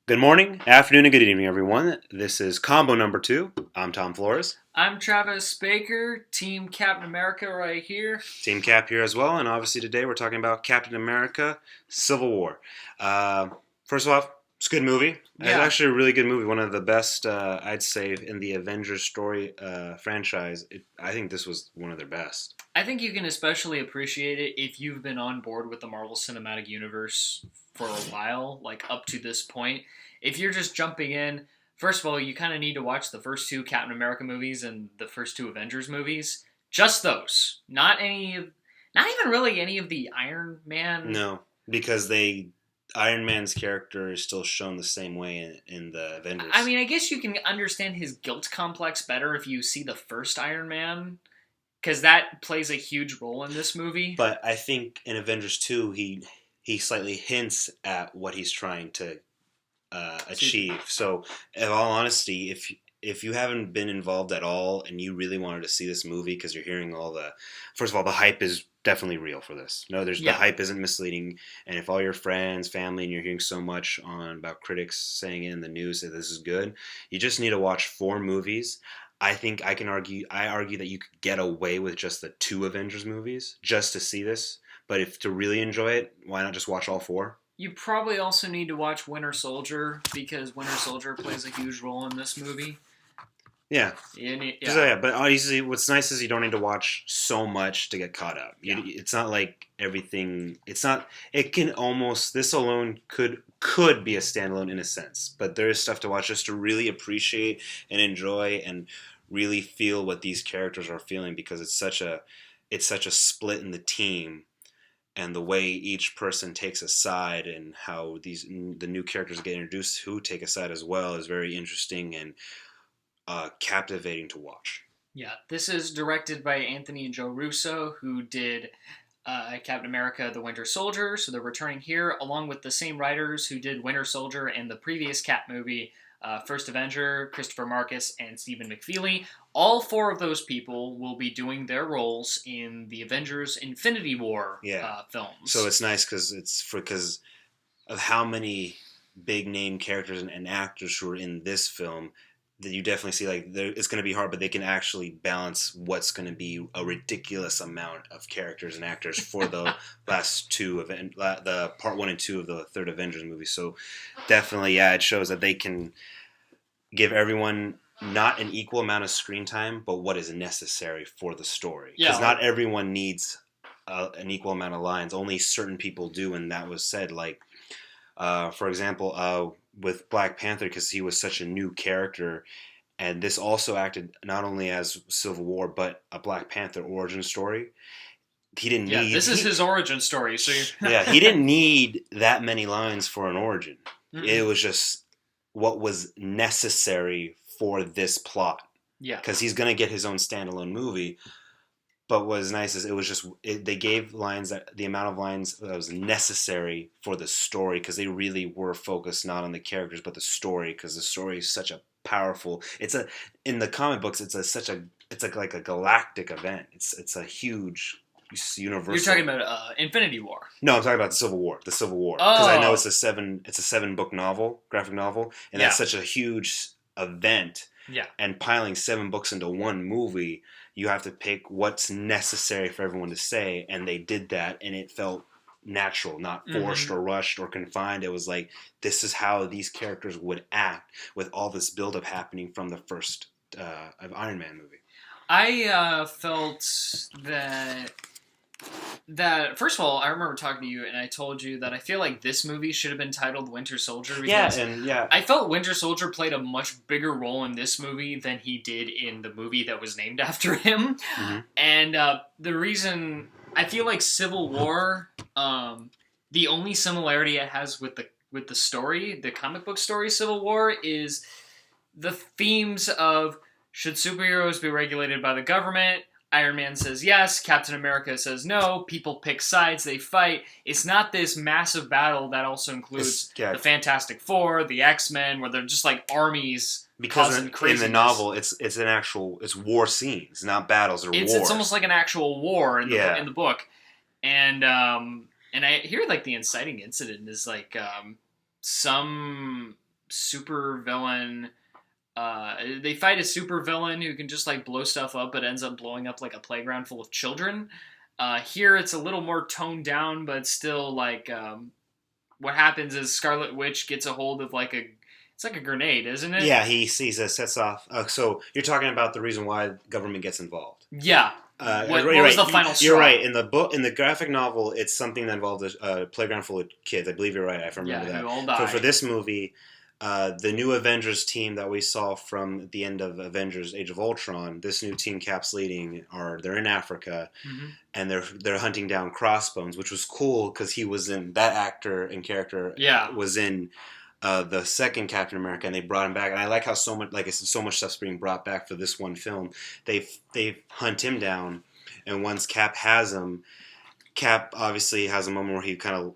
Good morning, afternoon, and good evening, everyone. This is combo number two. I'm Tom Flores. I'm Travis Baker, Team Captain America right here. Team Cap here as well, and obviously today we're talking about Captain America: Civil War. Uh, First off, it's a good movie. It's Yeah, actually a really good movie. One of the best, I'd say, in the Avengers story franchise. I think this was one of their best. I think you can especially appreciate it if you've been on board with the Marvel Cinematic Universe for a while, like up to this point. If you're just jumping in, first of all, you kind of need to watch the first two Captain America movies and the first two Avengers movies. Just those. Not even really any of the Iron Man. No, because Iron Man's character is still shown the same way in the I Avengers. mean, I guess you can understand his guilt complex better if you see the first Iron Man, because that plays a huge role in this movie. But I think in Avengers 2, he slightly hints at what he's trying to achieve. So, in all honesty, if you haven't been involved at all and you really wanted to see this movie because you're hearing all the, first of all, the hype is definitely real for this. No, the Yeah, hype isn't misleading. And if all your friends, family, and you're hearing so much on about critics saying it in the news that this is good, you just need to watch four movies. I argue that you could get away with just the two Avengers movies just to see this. But if to really enjoy it, why not just watch all four? you probably also need to watch Winter Soldier because Winter Soldier plays a huge role in this movie. Yeah, Yeah, but obviously, what's nice is you don't need to watch so much to get caught up. yeah. It's not like everything. It's not. It can almost. This alone could be a standalone in a sense, but there is stuff to watch just to really appreciate and enjoy and really feel what these characters are feeling because it's such a split in the team and the way each person takes a side and how the new characters get introduced who take a side as well is very interesting and captivating to watch. Yeah, this is directed by Anthony and Joe Russo, who did Captain America: The Winter Soldier. So they're returning here, along with the same writers who did Winter Soldier and the previous Cap movie, First Avenger, Christopher Marcus, and Stephen McFeely. All four of those people will be doing their roles in the Avengers: Infinity War Yeah. So films. it's nice because of how many big name characters and actors who are in this film that you definitely see it's going to be hard, but they can actually balance what's going to be a ridiculous amount of characters and actors for the last two event, the part one and two of the third Avengers movie. So definitely, yeah, it shows that they can give everyone not an equal amount of screen time, but what is necessary for the story. Yeah, Because not everyone needs an equal amount of lines. Only certain people do, and that was said. For example, with Black Panther, because he was such a new character, and this also acted not only as Civil War, but a Black Panther origin story. He didn't yeah. need. This is his origin story. So, Yeah, he didn't need that many lines for an origin. It Mm-mm. was just what was necessary for this plot Yeah, because he's gonna get his own standalone movie. But what was nice is they gave lines that the amount of lines that was necessary for the story because they really were focused not on the characters but the story because the story is such a powerful. It's a in the comic books it's like a galactic event. It's a huge you're universal. talking about Infinity War. No, I'm talking about the Civil War. The Civil War, because I know Oh, it's a 7 book novel, graphic novel, and yeah, that's such a huge event. yeah. And piling 7 books into one movie, you have to pick what's necessary for everyone to say, and they did that, and it felt natural, not forced Mm-hmm. or rushed or confined. It was like this is how these characters would act with all this buildup happening from the first of Iron Man movie. I felt that first of all, I remember talking to you and I told you that I feel like this movie should have been titled Winter Soldier Yeah, because and yeah, I felt Winter Soldier played a much bigger role in this movie than he did in the movie that was named after him. hmm And the reason I feel like Civil War, the only similarity it has with the story, the comic book story Civil War, is the themes of should superheroes be regulated by the government? Iron Man says yes, Captain America says no, people pick sides, they fight. It's not this massive battle that also includes yeah, the Fantastic Four, the X-Men, where they're just like armies because causing in craziness. the novel it's an actual it's war scenes, not battles or wars. It's almost like an actual war in Yeah, the book. And I hear like the inciting incident is like some super villain. They fight a super villain who can just like blow stuff up, but ends up blowing up like a playground full of children. Here it's a little more toned down, but still like what happens is Scarlet Witch gets a hold of like it's like a grenade, isn't it? Yeah, he sees it, sets off. So you're talking about the reason why government gets involved. Yeah. What you're was right. the final straw? You're right. In the book, in the graphic novel, it's something that involves a playground full of kids. I believe you're right. I remember that. Who all die. For this movie, the new Avengers team that we saw from the end of Avengers: Age of Ultron, this new team Cap's leading, they're in Africa, and they're hunting down Crossbones, which was cool because he was in that actor and character. Was in the second Captain America, and they brought him back. And I like how so much stuff's being brought back for this one film. They hunt him down, and once Cap has him, Cap obviously has a moment where he kind of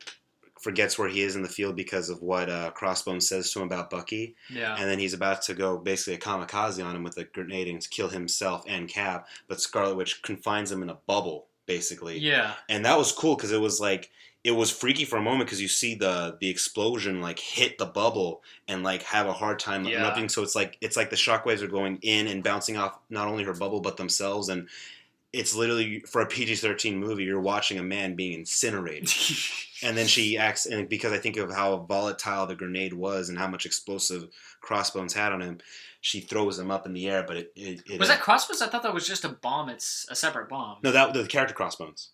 forgets where he is in the field because of what Crossbones says to him about Bucky. Yeah. And then he's about to go basically a kamikaze on him with a grenade and kill himself and Cap, but Scarlet Witch confines him in a bubble, basically. Yeah. And that was cool because it was like, it was freaky for a moment because you see the explosion like hit the bubble and like have a hard time erupting. So it's like the shockwaves are going in and bouncing off not only her bubble but themselves, and it's literally, for a PG-13 movie, you're watching a man being incinerated. And then she acts, and because I think of how volatile the grenade was and how much explosive Crossbones had on him, she throws him up in the air. But it was that Crossbones? I thought that was just a bomb. It's a separate bomb. No, that the character Crossbones.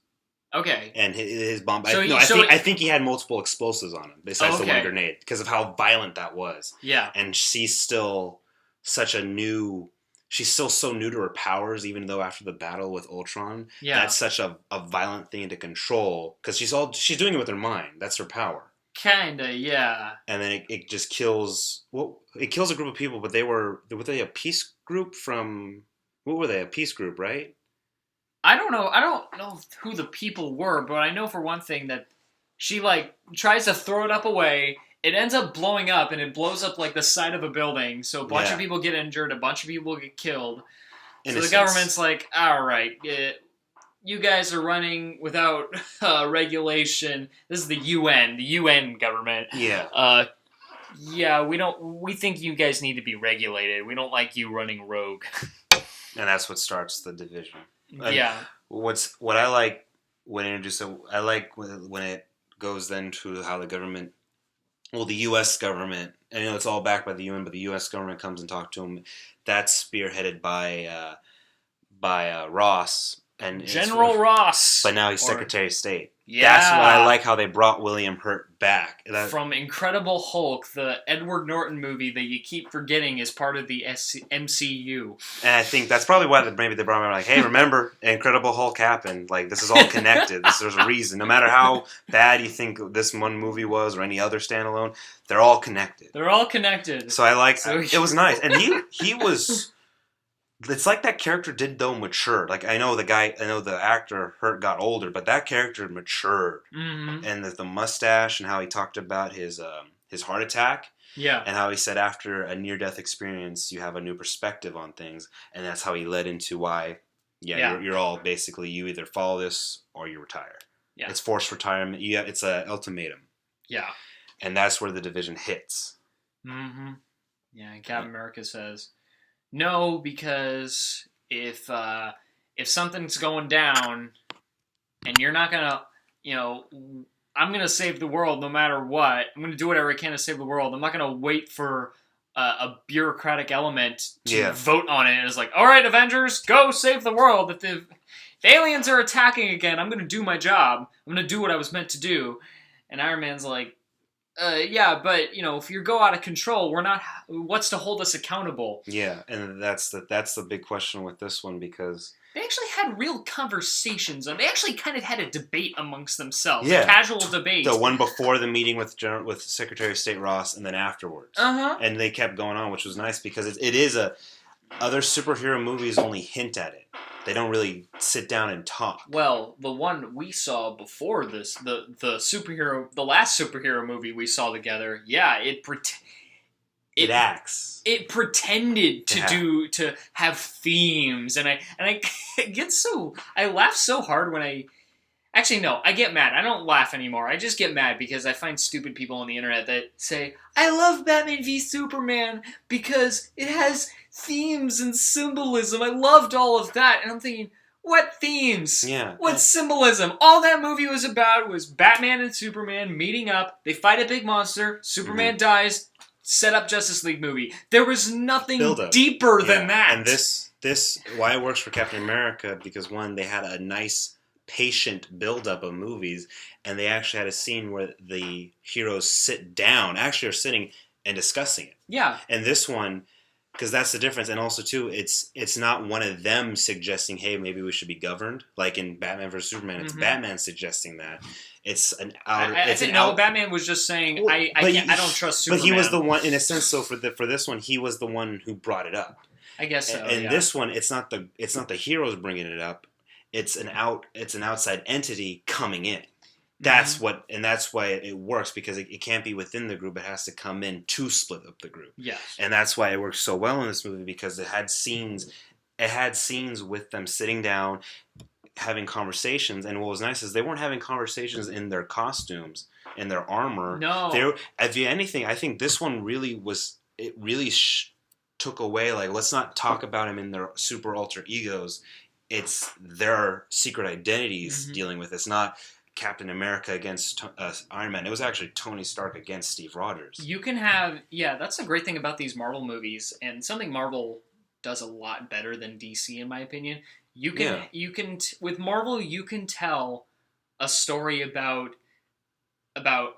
Okay. And his bomb. So I think he had multiple explosives on him besides the one Okay. grenade because of how violent that was. Yeah. And she's still such a new. She's still so new to her powers, even though after the battle with Ultron, that's such a violent thing to control because she's doing it with her mind. That's her power. Kinda, yeah. And then it just kills. Well, it kills a group of people, but were they a peace group from? What were they? A peace group, right? I don't know. I don't know who the people were, but I know for one thing that she like tries to throw it up away. It ends up blowing up, and it blows up like the side of a building. So a bunch of people get injured, a bunch of people get killed. Innocence. So the government's like, all right, you guys are running without regulation. This is the UN government. Yeah. Yeah, we think you guys need to be regulated. We don't like you running rogue. And that's what starts the division. And yeah. What I like when I like when it goes then to how the government, well, the U.S. government, and it's all backed by the UN, but the U.S. government comes and talks to them. That's spearheaded by Ross and General Ross. But now he's Secretary of State. Yeah. That's what I like how they brought William Hurt back. From Incredible Hulk, the Edward Norton movie that you keep forgetting is part of the MCU. And I think that's probably why maybe they brought him like, hey, remember, Incredible Hulk happened. Like, this is all connected. There's a reason. No matter how bad you think this one movie was or any other standalone, they're all connected. They're all connected. So it was nice. And he was... It's like that character did though mature. Like I know the actor Hurt got older, but that character matured. Mm-hmm. And the mustache and how he talked about his heart attack. Yeah. And how he said after a near-death experience, you have a new perspective on things, and that's how he led into why, you're all basically you either follow this or you retire. Yeah. It's forced retirement. It's an ultimatum. Yeah. And that's where the division hits. Mm-hmm. Yeah. And Captain America says, no, because if something's going down and you're not going to, I'm going to save the world no matter what. I'm going to do whatever I can to save the world. I'm not going to wait for a bureaucratic element to vote on it. It's like, all right, Avengers, go save the world. If the aliens are attacking again, I'm going to do my job. I'm going to do what I was meant to do. And Iron Man's like, yeah, but if you go out of control, what's to hold us accountable? Yeah, and that's the big question with this one because they actually had real conversations. They actually kind of had a debate amongst themselves, a casual debate. The one before the meeting with Secretary of State Ross, and then afterwards. And they kept going on, which was nice because it is other superhero movies only hint at it. They don't really sit down and talk. Well, the one we saw before this, the last superhero movie we saw together, it acts. It pretended to have themes, and I laugh so hard when Actually, no, I get mad. I don't laugh anymore. I just get mad because I find stupid people on the internet that say, I love Batman v Superman because it has themes and symbolism. I loved all of that. And I'm thinking, what themes? Yeah. What symbolism? All that movie was about was Batman and Superman meeting up. They fight a big monster. Superman dies. Set up Justice League movie. There was nothing deeper than that. And this why it works for Captain America, because one, they had a nice patient buildup of movies, and they actually had a scene where the heroes sit down, actually are sitting and discussing it. Yeah. And this one, because that's the difference, and also too, it's not one of them suggesting, hey, maybe we should be governed. Like in Batman vs Superman, it's Batman suggesting that. It's an outer. Batman was just saying, I don't trust Superman. But he was the one, in a sense. So for this one, he was the one who brought it up. I guess so. And this one, it's not the heroes bringing it up. It's an outside entity coming in. That's that's why it works, because it can't be within the group. It has to come in to split up the group. Yes. And that's why it works so well in this movie, because it had scenes with them sitting down, having conversations. And what was nice is they weren't having conversations in their costumes, in their armor. No. If anything, I think this one really was. It really took away, like, let's not talk about them in their super alter egos. It's their secret identities dealing with. It's not Captain America against Iron Man. It was actually Tony Stark against Steve Rogers. You can have, that's the great thing about these Marvel movies, and something Marvel does a lot better than DC, in my opinion. With Marvel, you can tell a story about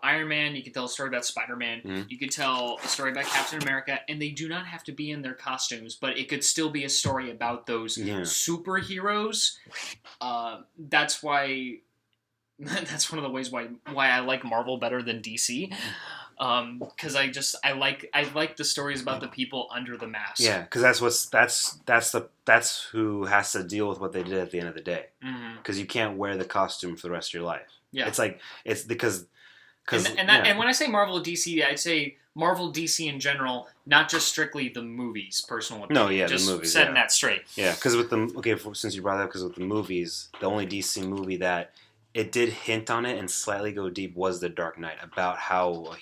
Iron Man, you can tell a story about Spider-Man, you could tell a story about Captain America, and they do not have to be in their costumes, but it could still be a story about those superheroes. That's why... That's one of the ways why I like Marvel better than DC, because I like the stories about the people under the mask. Yeah, because that's who has to deal with what they did at the end of the day. Because you can't wear the costume for the rest of your life. Yeah, it's because and when I say Marvel DC, I'd say Marvel DC in general, not just strictly the movies. Personal opinion. No, yeah, just the movies. Setting that straight. Yeah, because with since you brought that up, because with the movies, the only DC movie that it did hint on it and slightly go deep was The Dark Knight, about how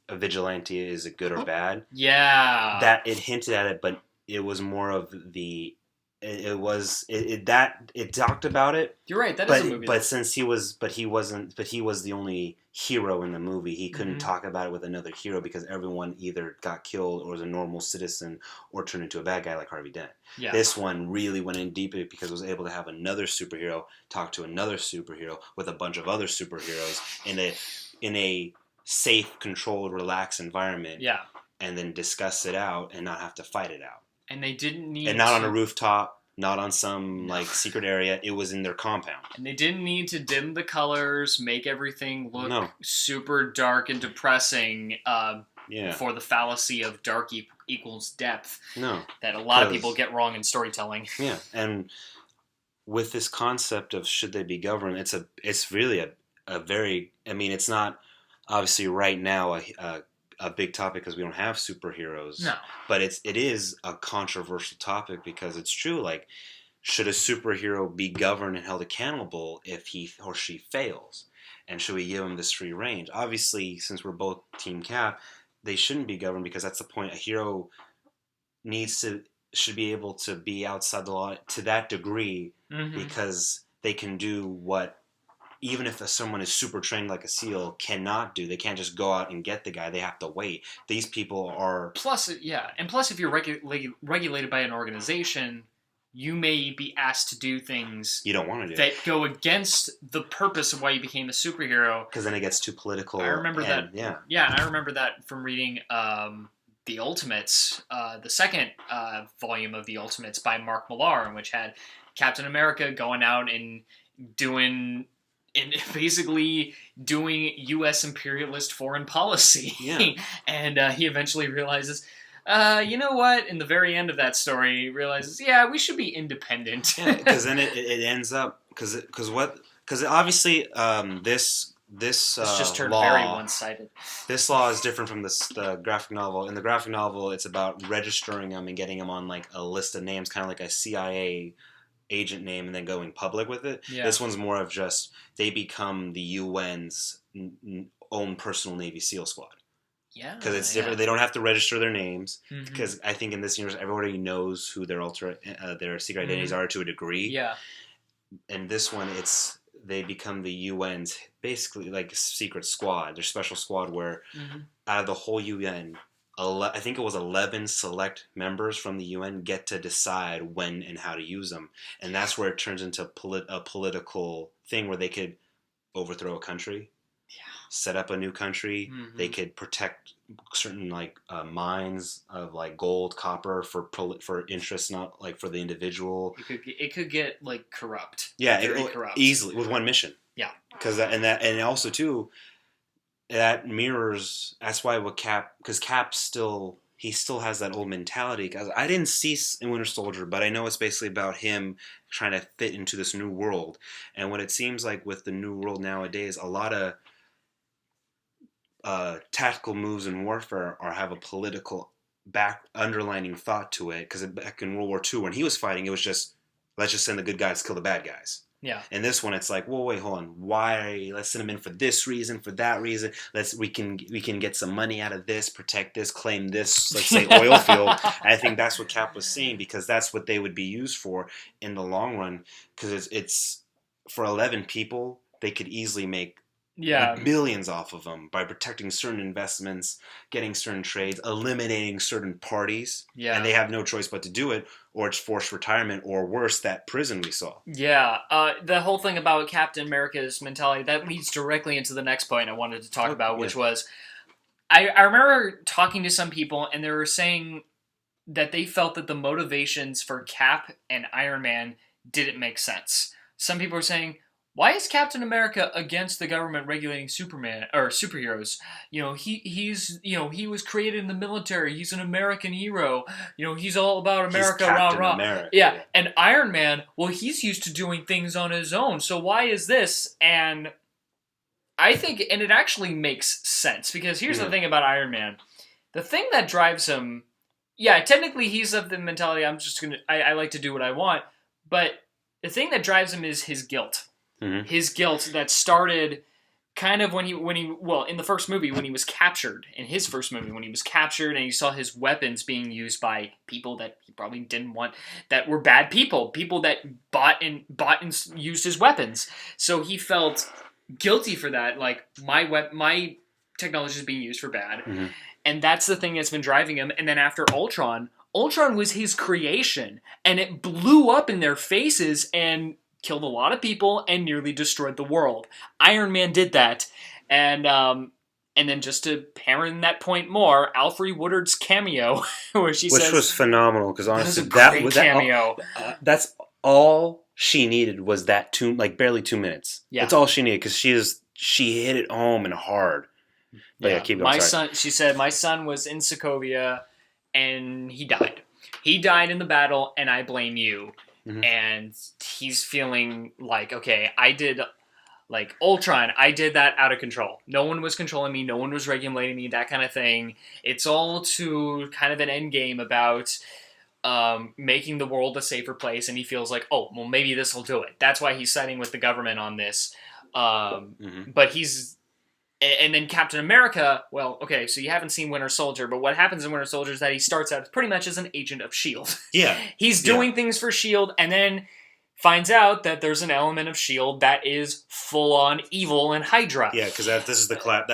a vigilante is it good or bad. Yeah. That it hinted at it, but it was more of the, it talked about it. You're right, that is a movie. But since he was the only hero in the movie, he couldn't talk about it with another hero, because everyone either got killed or was a normal citizen or turned into a bad guy like Harvey Dent. Yeah. This one really went in deep because it was able to have another superhero talk to another superhero with a bunch of other superheroes in a safe, controlled, relaxed environment. Yeah. And then discuss it out and not have to fight it out. And they didn't need and not on a rooftop, not on some secret area. It was in their compound. And they didn't need to dim the colors, make everything look super dark and depressing. For the fallacy of dark equals depth. No. That a lot of people get wrong in storytelling. Yeah, and with this concept of should they be governed, it's really a very, I mean, it's not obviously right now a big topic because we don't have superheroes. No. But it is a controversial topic because it's true, like, should a superhero be governed and held accountable if he or she fails? And should we give him this free range? Obviously, since we're both Team Cap, they shouldn't be governed, because that's the point. A hero should be able to be outside the law to that degree, because they can do what, even if someone is super trained like a SEAL, cannot do. They can't just go out and get the guy. They have to wait. These people are... Plus, if you're regulated by an organization, you may be asked to do things you don't want to do that go against the purpose of why you became a superhero. Because then it gets too political. I remember that. Yeah, and I remember that from reading The Ultimates, the second volume of The Ultimates by Mark Millar, which had Captain America going out and basically doing U.S. imperialist foreign policy. Yeah. And he eventually realizes... you know what? In the very end of that story, he realizes, we should be independent. Because then it ends up because obviously this it's just turned law, very one-sided. This law is different from the graphic novel. In the graphic novel, it's about registering them and getting them on like a list of names, kind of like a CIA agent name and then going public with it. Yeah. This one's more of just they become the UN's own personal Navy SEAL squad. Yeah. Because it's different. They don't have to register their names. Mhm. Because I think in this universe, everybody knows who their their secret identities are to a degree. Yeah. And this one, they become the UN's basically like a secret squad, their special squad, where out of the whole UN, I think it was 11 select members from the UN get to decide when and how to use them, and that's where it turns into a political thing where they could overthrow a country, set up a new country. They could protect certain like mines of like gold, copper for interest, not like for the individual. It could get like corrupt. Yeah, corrupt easily with one mission. Yeah, and also too, that mirrors. That's why with Cap, because Cap still has that old mentality. Because I didn't see in Winter Soldier, but I know it's basically about him trying to fit into this new world. And what it seems like with the new world nowadays, a lot of tactical moves in warfare have a political underlining thought to it. Because back in World War II, when he was fighting, it was just let's just send the good guys to kill the bad guys. Yeah. And this one, it's like, whoa, wait, hold on. Why? Let's send them in for this reason, for that reason. We can get some money out of this, protect this, claim this. Let's say oil field. I think that's what Cap was saying, because that's what they would be used for in the long run. Because it's for 11 people, they could easily make millions off of them by protecting certain investments, getting certain trades, eliminating certain parties. Yeah. And they have no choice but to do it, or it's forced retirement, or worse, that prison we saw. Yeah. The whole thing about Captain America's mentality, that leads directly into the next point I wanted to talk about, which was, I remember talking to some people, and they were saying that they felt that the motivations for Cap and Iron Man didn't make sense. Some people were saying, why is Captain America against the government regulating Superman or superheroes? He was created in the military. He's an American hero. He's all about America, rah rah. America. Yeah, and Iron Man, well, he's used to doing things on his own. So why is this? And I think, and it actually makes sense, because here's the thing about Iron Man: the thing that drives him, technically he's of the mentality, I like to do what I want, but the thing that drives him is his guilt. His guilt that started kind of when he in the first movie, when he was captured, in his first movie, when he was captured and he saw his weapons being used by people that he probably didn't want, that were bad people that bought and used his weapons. So he felt guilty for that, like my technology is being used for bad. And that's the thing that's been driving him. And then after Ultron was his creation, and it blew up in their faces and killed a lot of people and nearly destroyed the world. Iron Man did that. And then just to hammer in that point more, Alfre Woodard's cameo, which was phenomenal, because honestly, that was a great cameo. That's all she needed, was that barely 2 minutes. Yeah. That's all she needed, because she hit it home and hard. But keep going. She said, my son was in Sokovia and he died. He died in the battle, and I blame you. And he's feeling like, okay, I did, like Ultron, I did that out of control. No one was controlling me. No one was regulating me, that kind of thing. It's all to kind of an end game about making the world a safer place. And he feels like, oh, well, maybe this will do it. That's why he's siding with the government on this. But and then Captain America, well, okay, so you haven't seen Winter Soldier, but what happens in Winter Soldier is that he starts out pretty much as an agent of S.H.I.E.L.D. Yeah. He's doing things for S.H.I.E.L.D. and then finds out that there's an element of S.H.I.E.L.D. that is full-on evil and Hydra. Yeah, because that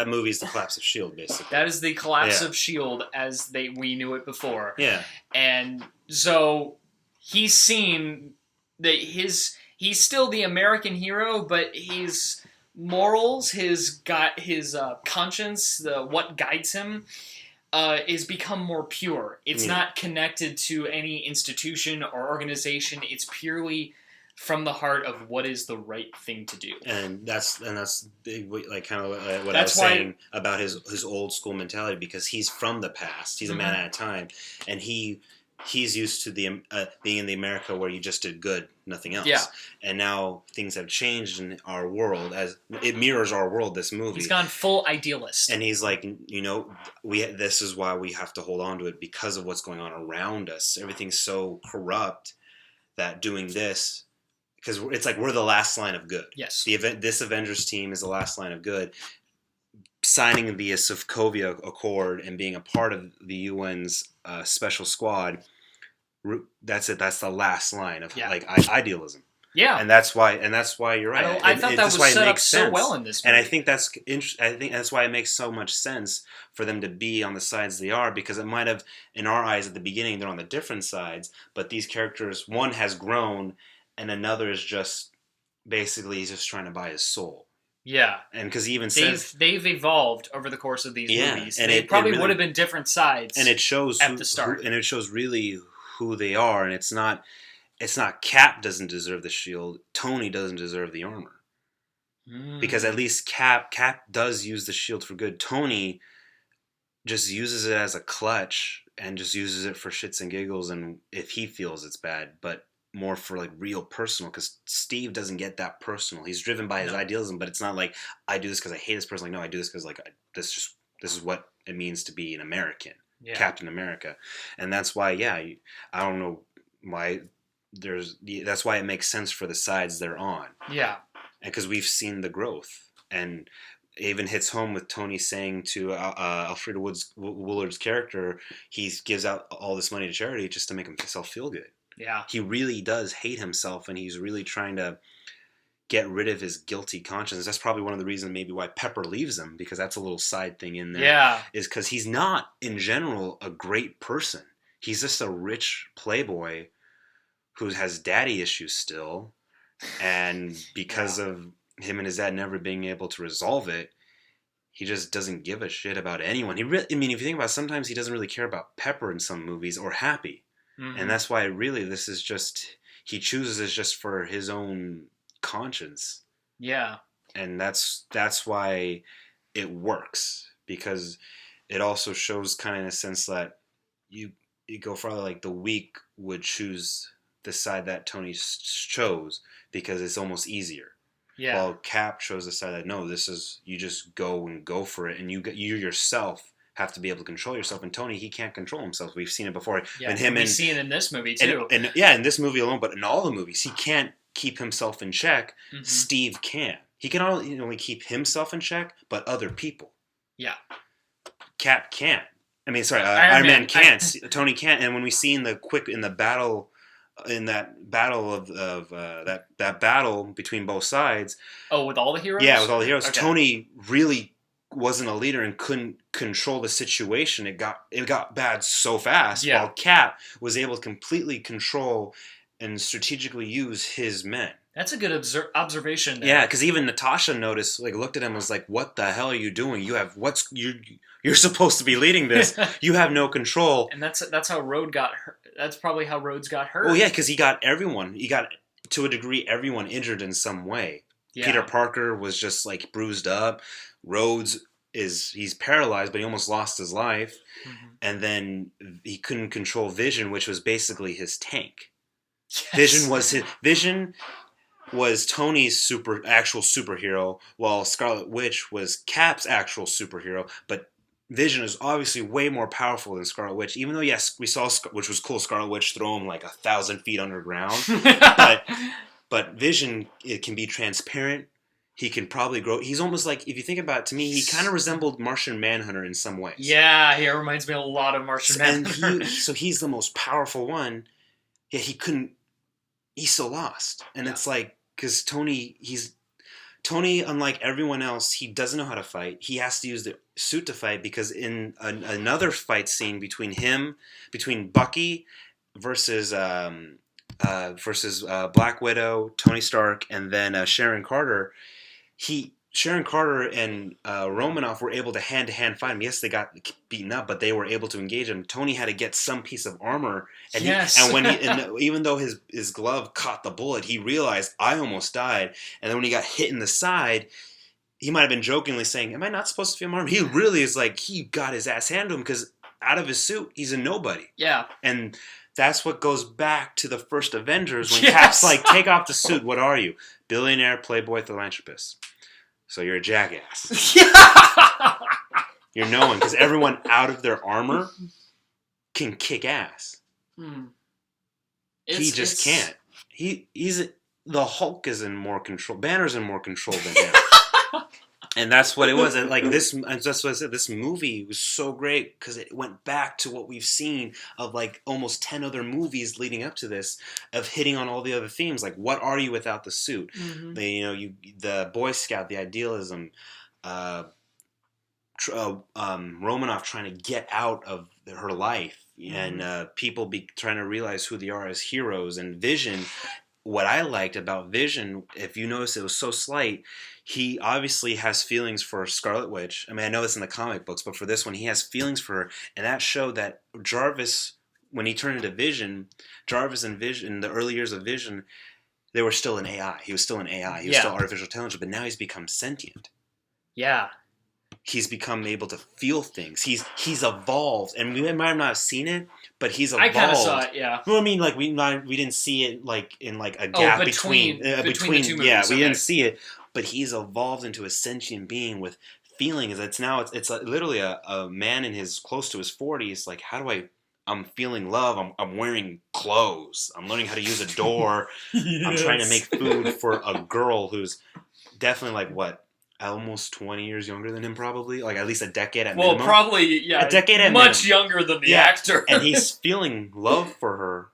movie is the collapse of S.H.I.E.L.D., basically. That is the collapse of S.H.I.E.L.D. as we knew it before. Yeah. And so he's seen that he's still the American hero, but his morals, his conscience, what guides him, is become more pure. It's not connected to any institution or organization. It's purely from the heart of what is the right thing to do. And that's big, like kind of what I was saying about his old school mentality, because he's from the past. He's a man at a time, and he's used to being in the America where you just did good, nothing else. Yeah. And now things have changed in our world, as it mirrors our world, this movie. He's gone full idealist. And he's like, this is why we have to hold on to it, because of what's going on around us. Everything's so corrupt that doing this because it's like we're the last line of good. Yes. This Avengers team is the last line of good. Signing the Sokovia Accord and being a part of the UN's special squad, that's it. That's the last line of idealism. Yeah, and that's why you're right. I thought that was set up so well in this movie. And I think that's why it makes so much sense for them to be on the sides they are, because it might have, in our eyes at the beginning, they're on the different sides, but these characters, one has grown, and another is just basically he's just trying to buy his soul. Yeah, and because he even says they've evolved over the course of these movies, and it probably would have been different sides, and it shows at the start, and it shows really who they are, and it's not Cap doesn't deserve the shield, Tony doesn't deserve the armor, because at least Cap does use the shield for good. Tony just uses it as a clutch and just uses it for shits and giggles, and if he feels it's bad, but more for like real personal, because Steve doesn't get that personal. He's driven by his idealism, but it's not like I do this because I hate this person. Like, no, I do this because like this is what it means to be an American, Captain America, and that's why I don't know why that's why it makes sense for the sides they're on. Yeah, and because we've seen the growth, and it even hits home with Tony saying to Alfreda Woolard's character, he gives out all this money to charity just to make himself feel good. Yeah, he really does hate himself, and he's really trying to get rid of his guilty conscience. That's probably one of the reasons maybe why Pepper leaves him, because that's a little side thing in there. Yeah, is because he's not in general a great person. He's just a rich playboy who has daddy issues still, and because of him and his dad never being able to resolve it, he just doesn't give a shit about anyone. If you think about it, sometimes he doesn't really care about Pepper in some movies, or Happy. And that's why this is just, he chooses this just for his own conscience. Yeah. And that's why it works, because it also shows kind of in a sense that you go farther, like the weak would choose the side that Tony chose because it's almost easier. Yeah. While Cap chose the side that, no, this is, you just go for it, and you yourself have to be able to control yourself. And Tony, he can't control himself. We've seen it before. Yeah, and we've seen it in this movie too. And in this movie alone, but in all the movies, he can't keep himself in check. Mm-hmm. Steve can. He can only keep himself in check, but other people. Yeah. Cap can't. I mean, sorry, Iron Man can't. Tony can't. And when we see in that battle between both sides. Oh, with all the heroes? Yeah, with all the heroes. Okay. Tony really wasn't a leader and couldn't control the situation. It got bad so fast. Yeah. While Cap was able to completely control and strategically use his men. That's a good observation there. Yeah, because even Natasha noticed, looked at him and was like, "What the hell are you doing? You're supposed to be leading this. You have no control." And that's how Rhodes got hurt. That's probably how Rhodes got hurt. Oh yeah, because he got to a degree everyone injured in some way. Yeah. Peter Parker was just bruised up. Rhodes he's paralyzed, but he almost lost his life. Mm-hmm. And then he couldn't control Vision, which was basically his tank. Yes. Vision was Tony's actual superhero, while Scarlet Witch was Cap's actual superhero. But Vision is obviously way more powerful than Scarlet Witch, even though, yes, we saw, which was cool, Scarlet Witch throw him 1,000 feet underground. But Vision, it can be transparent. He can probably grow. He's almost if you think about it, to me, he kind of resembled Martian Manhunter in some ways. Yeah, he reminds me a lot of Martian Manhunter. So he's the most powerful one, yet he's so lost. And it's because Tony, unlike everyone else, he doesn't know how to fight. He has to use the suit to fight, because in another fight scene between Bucky versus Black Widow, Tony Stark, and then Sharon Carter, Sharon Carter and Romanoff were able to hand-to-hand fight him. Yes, they got beaten up, but they were able to engage him. Tony had to get some piece of armor, and even though his glove caught the bullet, he realized, I almost died. And then when he got hit in the side, he might have been jokingly saying, "Am I not supposed to feel my armor?" He really is he got his ass handed to him, because out of his suit, he's a nobody. Yeah. And that's what goes back to the first Avengers, when Cap's take off the suit. What are you? Billionaire, playboy, philanthropist. So you're a jackass. You're no one, because everyone out of their armor can kick ass. He just can't. He's the Hulk is in more control. Banner's in more control than him. And that's what it was. And like this, and that's what I said. This movie was so great because it went back to what we've seen of like almost 10 other movies leading up to this, of hitting on all the other themes. Like, what are you without the suit? Mm-hmm. The Boy Scout, the idealism, Romanoff trying to get out of her life, and people trying to realize who they are as heroes, and Vision. What I liked about Vision, if you notice, it was so slight. He obviously has feelings for Scarlet Witch. I mean, I know it's in the comic books, but for this one, he has feelings for her, and that showed that Jarvis, when he turned into Vision, Jarvis and Vision, in the early years of Vision, they were still an AI. He was still an AI. He was still artificial intelligence, but now he's become sentient. Yeah. He's become able to feel things. He's evolved, and we might not have seen it, but he's evolved. I kind of saw it, yeah. Well, I mean, like we didn't see it like in like a gap between the two movies. Yeah, we didn't see it, but he's evolved into a sentient being with feelings. It's literally a man in his close to his 40s. Like, how do I'm feeling love. I'm wearing clothes. I'm learning how to use a door. Yes. I'm trying to make food for a girl who's definitely like what? Almost 20 years younger than him, probably. Like, at least a decade at minimum. Well, probably, yeah. A decade at much minimum. Younger than the actor. And he's feeling love for her,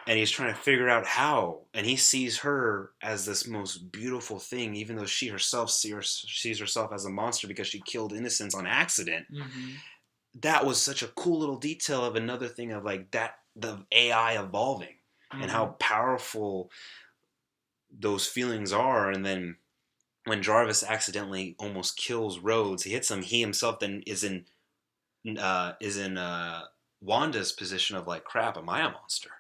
and he's trying to figure out how. And he sees her as this most beautiful thing, even though she herself sees herself as a monster because she killed innocents on accident. Mm-hmm. That was such a cool little detail of another thing of, like, that the AI evolving and how powerful those feelings are. And then when Jarvis accidentally almost kills Rhodes, he hits him. He himself then is in Wanda's position of like, crap, am I a monster?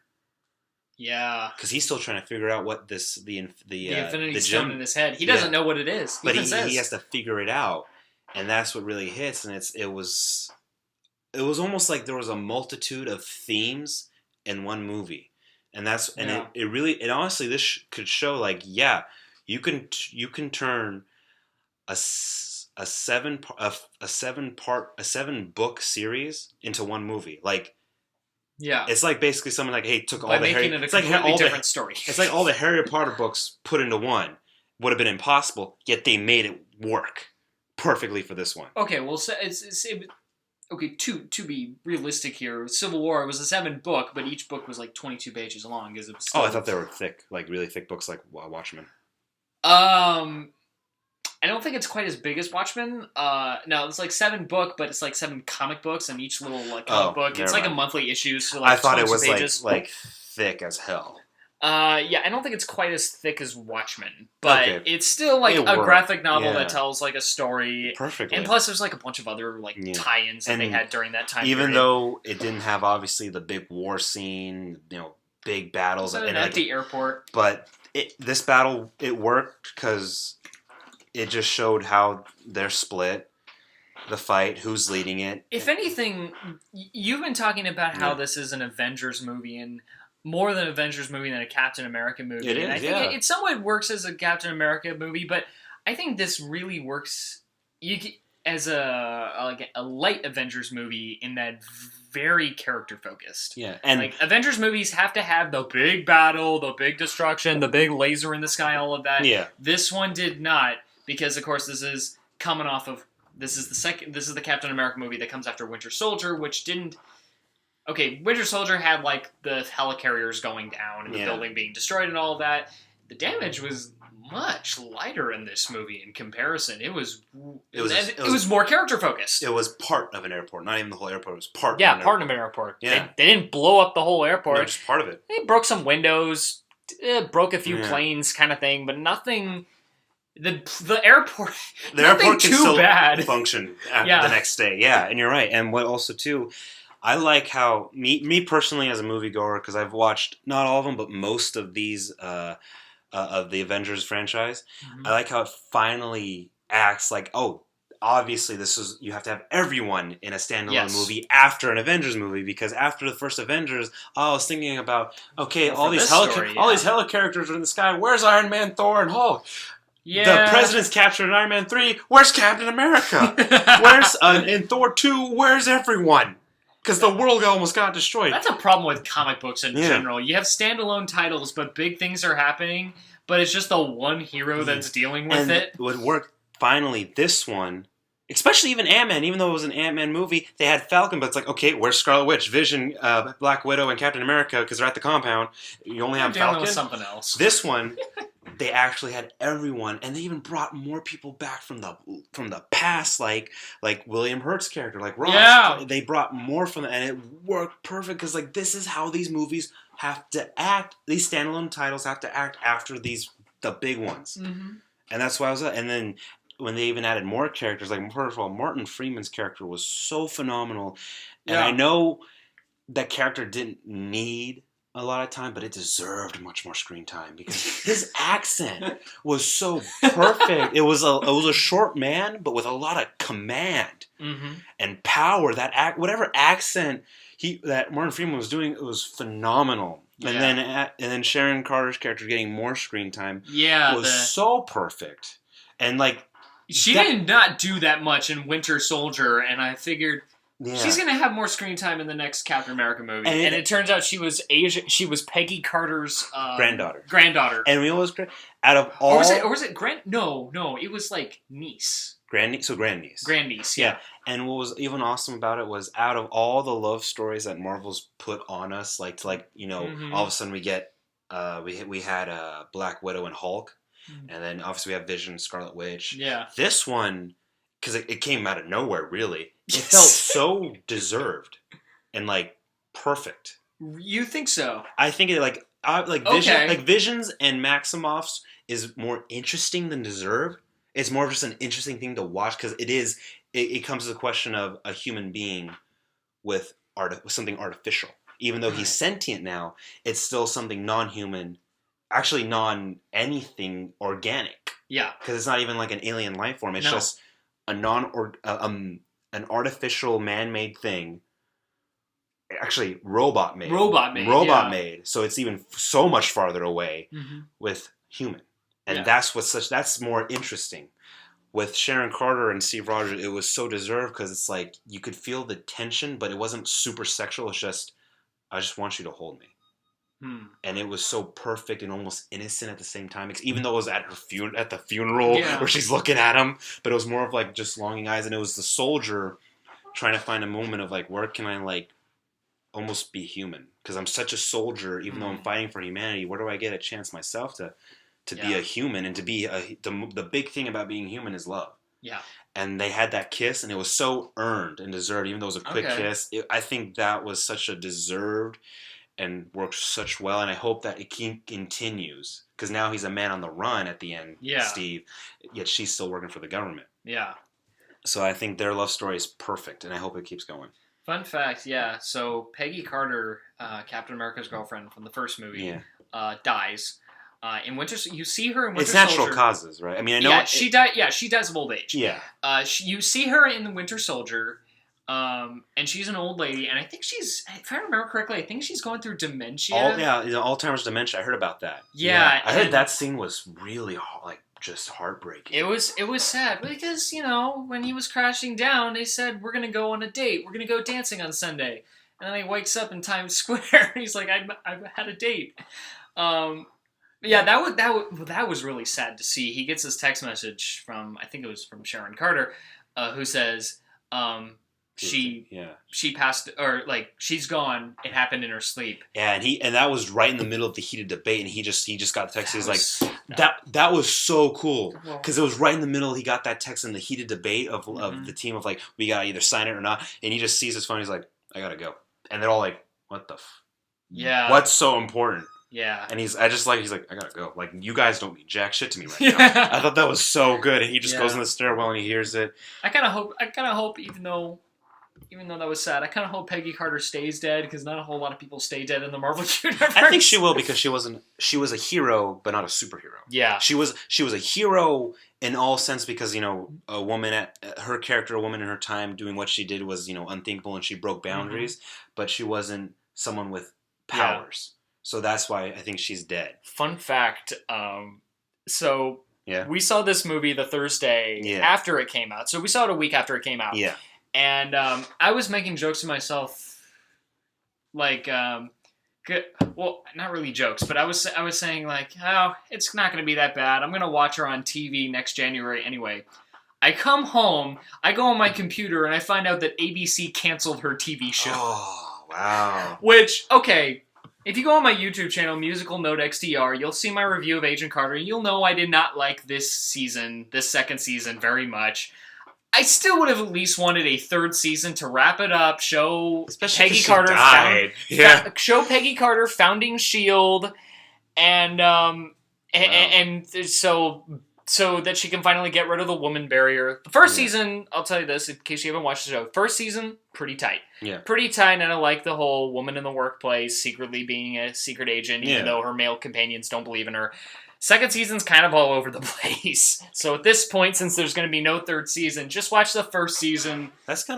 Yeah, because he's still trying to figure out what the Infinity Stone in his head. He doesn't know what it is, but he has to figure it out, and that's what really hits. And it was almost like there was a multitude of themes in one movie, and it honestly this could show like you can turn a 7 book series into one movie. Like, yeah, it's like basically someone like, hey, took all by the making Harry, it a completely different story. It's like all the Harry Potter books put into one would have been impossible, yet they made it work perfectly for this one. Okay, well, okay, to be realistic here, Civil War was a 7 book, but each book was like 22 pages long. Because it was I thought they were thick, like really thick books, like Watchmen. I don't think it's quite as big as Watchmen. No, it's like 7 book, but it's like 7 comic books, and each little like comic book, it's like a monthly issue. So like I thought it was pages. like thick as hell. Yeah, I don't think it's quite as thick as Watchmen, but it's still like a graphic novel that tells like a story perfectly. And plus, there's like a bunch of other like tie-ins that they had during that time. Even though it didn't have obviously the big war scene, big battles, and an empty airport, but this battle it worked because it just showed how they're split. The fight, who's leading it. If anything, you've been talking about how this is an Avengers movie and more than an Avengers movie than a Captain America movie. It is, and I think it somewhat works as a Captain America movie, but I think this really works as a light Avengers movie in that very character focused. Yeah, and like Avengers movies have to have the big battle, the big destruction, the big laser in the sky, all of that. Yeah, this one did not, because of course this is coming off of this is the Captain America movie that comes after Winter Soldier, which didn't. Okay, Winter Soldier had like the helicarriers going down and the building being destroyed and all of that. The damage was much lighter in this movie in comparison. It was more character focused. It was part of an airport, not even the whole airport. It was part. Part of an airport. Yeah, they didn't blow up the whole airport. No, just part of it. They broke some windows, broke a few planes, kind of thing, but nothing. The airport. The airport can still bad. function the next day. Yeah, and you're right. And what also too. I like how, me personally as a moviegoer, because I've watched, not all of them, but most of these, of the Avengers franchise, I like how it finally acts like, obviously you have to have everyone in a standalone movie after an Avengers movie, because after the first Avengers, I was thinking about, all these heli-characters are in the sky, where's Iron Man, Thor, and Hulk? Yeah. The President's captured in Iron Man 3, where's Captain America? Where's, in Thor 2, where's everyone? Because the world almost got destroyed. That's a problem with comic books in general. You have standalone titles, but big things are happening. but it's just the one hero that's dealing with and it. What worked finally, this one, especially even Ant-Man, even though it was an Ant-Man movie, they had Falcon, but it's like, okay, where's Scarlet Witch, Vision, Black Widow, and Captain America, because they're at the compound. You only have Dealing Falcon. with something else. This one, they actually had everyone, and they even brought more people back from the past, like William Hurt's character, like Ross. Yeah. They brought more from it, and it worked perfect because like this is how these movies have to act. These standalone titles have to act after the big ones, and that's why I was. And then when they even added more characters, like first of all, Martin Freeman's character was so phenomenal, and I know that character didn't need a lot of time, but it deserved much more screen time because his accent was so perfect. It was a short man, but with a lot of command and power. Whatever accent that Martin Freeman was doing, it was phenomenal. And then Sharon Carter's character getting more screen time was so perfect. And like she did not do that much in Winter Soldier, and I figured. Yeah. She's gonna have more screen time in the next Captain America movie, and it turns out she was Peggy Carter's granddaughter. And we always out of all, or was it grand? No, it was like niece. Grandniece. Yeah. And what was even awesome about it was out of all the love stories that Marvel's put on us, all of a sudden we get we had Black Widow and Hulk, and then obviously we have Vision, Scarlet Witch. Yeah. This one, because it came out of nowhere, really. It felt so deserved and like perfect. You think so? I think it Visions and Maximoff's is more interesting than deserved. It's more of just an interesting thing to watch because it comes to the question of a human being with something artificial. Even though he's sentient now, it's still something non-human, actually non-anything organic. Yeah. Because it's not even like an alien life form. It's just an artificial man-made thing, actually robot-made. Robot-made. So it's even so much farther away with human. And that's more interesting. With Sharon Carter and Steve Rogers, it was so deserved because it's like you could feel the tension, but it wasn't super sexual. It's just, I just want you to hold me. And it was so perfect and almost innocent at the same time. Even though it was at the funeral where she's looking at him, but it was more of like just longing eyes. And it was the soldier trying to find a moment of like, where can I like almost be human? Because I'm such a soldier, even though I'm fighting for humanity. Where do I get a chance myself to be a human and to be the big thing about being human is love. Yeah. And they had that kiss, and it was so earned and deserved, even though it was a quick kiss. I think that was such a deserved and worked such well, and I hope that it continues. Because now he's a man on the run at the end, Steve, yet she's still working for the government. Yeah. So I think their love story is perfect, and I hope it keeps going. Fun fact, so Peggy Carter, Captain America's girlfriend from the first movie, dies. In Winter, you see her in Winter Soldier. It's natural causes, right? I mean, I know. Yeah, she died. Yeah, she dies of old age. Yeah. You see her in the Winter Soldier, and she's an old lady, and I think she's, if I remember correctly, I think she's going through dementia. Alzheimer's dementia. I heard about that. Yeah, I heard that scene was really just heartbreaking. It was sad because when he was crashing down, they said we're gonna go on a date. We're gonna go dancing on Sunday, and then he wakes up in Times Square. He's like, I've had a date. Yeah, that was really sad to see. He gets this text message from, I think it was from Sharon Carter, who says she passed, or like she's gone. It happened in her sleep. Yeah, and that was right in the middle of the heated debate, and he just got the text. He was like, that was so cool because it was right in the middle. He got that text in the heated debate of the team of like, we gotta either sign it or not, and he just sees his phone. He's like, I gotta go, and they're all like, what the what's so important? Yeah. And he's like, I gotta go. Like, you guys don't mean jack shit to me right now. I thought that was so good. And he just goes in the stairwell and he hears it. I kind of hope, even though that was sad, I kind of hope Peggy Carter stays dead because not a whole lot of people stay dead in the Marvel universe. I think she will because she was a hero, but not a superhero. Yeah. She was a hero in all sense because, a woman her character, a woman in her time doing what she did was, unthinkable and she broke boundaries, but she wasn't someone with powers. So that's why I think she's dead. Fun fact, we saw this movie the Thursday after it came out. So we saw it a week after it came out. Yeah. And I was making jokes to myself, like, Good. Well, not really jokes, but I was saying like, oh, it's not going to be that bad. I'm going to watch her on TV next January anyway. I come home, I go on my computer, and I find out that ABC canceled her TV show. Oh, wow. Which, okay, if you go on my YouTube channel, Musical Note XDR, you'll see my review of Agent Carter. You'll know I did not like this second season, very much. I still would have at least wanted a third season to wrap it up, show Especially Peggy 'cause she Carter died. Yeah. show Peggy Carter founding Shield, and so that she can finally get rid of the woman barrier. The first season, I'll tell you this in case you haven't watched the show. First season, pretty tight. Yeah. Pretty tight, and I like the whole woman in the workplace secretly being a secret agent, even though her male companions don't believe in her. Second season's kind of all over the place. So at this point, since there's going to be no third season, just watch the first season. That's it.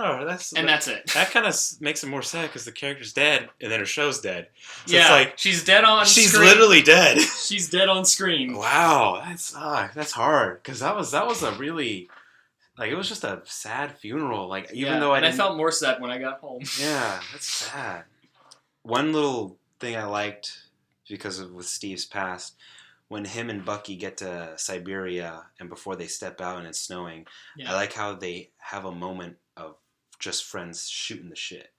That kind of makes it more sad because the character's dead and then her show's dead. So it's like she's dead on screen. She's literally dead. She's dead on screen. Wow, that's hard because that was a really it was just a sad funeral. Like even though I felt more sad when I got home. Yeah, that's sad. One little thing I liked because of with Steve's past. When him and Bucky get to Siberia and before they step out and it's snowing, I like how they have a moment of just friends shooting the shit,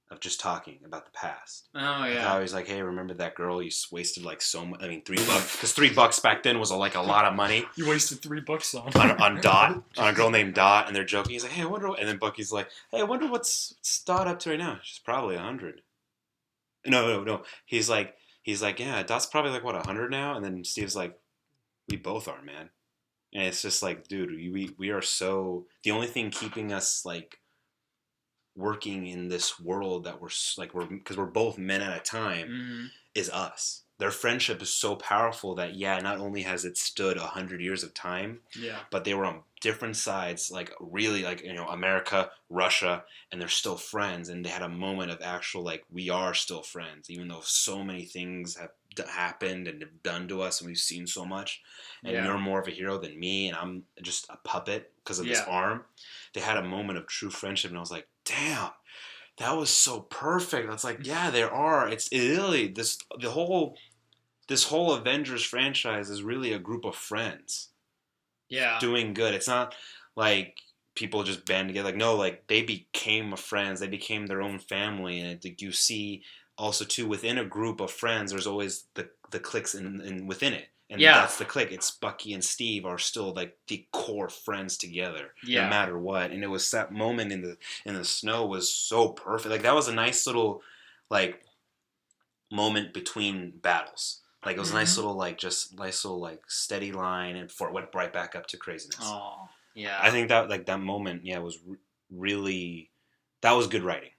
of just talking about the past. Oh, yeah. How he's like, hey, remember that girl you wasted like so much, I mean, $3, because $3 back then was like a lot of money. You wasted $3 on Dot, on a girl named Dot, and they're joking. He's like, hey, I wonder what, and then Bucky's like, hey, I wonder what's Dot up to right now. She's probably 100. No. He's like, yeah, Dot's probably like, 100 now? And then Steve's like, we both are, man. And it's just like, dude, we are so... The only thing keeping us, like, working in this world that because we're both men at a time, is us. Their friendship is so powerful that, not only has it stood 100 years of time, but they were on different sides, like, really, like, America, Russia, and they're still friends, and they had a moment of actual, like, we are still friends, even though so many things have happened and have done to us, and we've seen so much, and you're more of a hero than me, and I'm just a puppet because of this arm. They had a moment of true friendship, and I was like, damn, that was so perfect. It's like, there are. It's really this whole Avengers franchise is really a group of friends. Yeah. Doing good. It's not like people just band together. Like, no, like they became friends. They became their own family, and you see also too within a group of friends, there's always the cliques in within it. And that's the clique. It's Bucky and Steve are still like the core friends together, no matter what. And it was that moment in the snow was so perfect. Like that was a nice little like moment between battles. Like it was a nice little steady line, and before it went right back up to craziness. Oh, yeah. I think that that moment, was really that was good writing.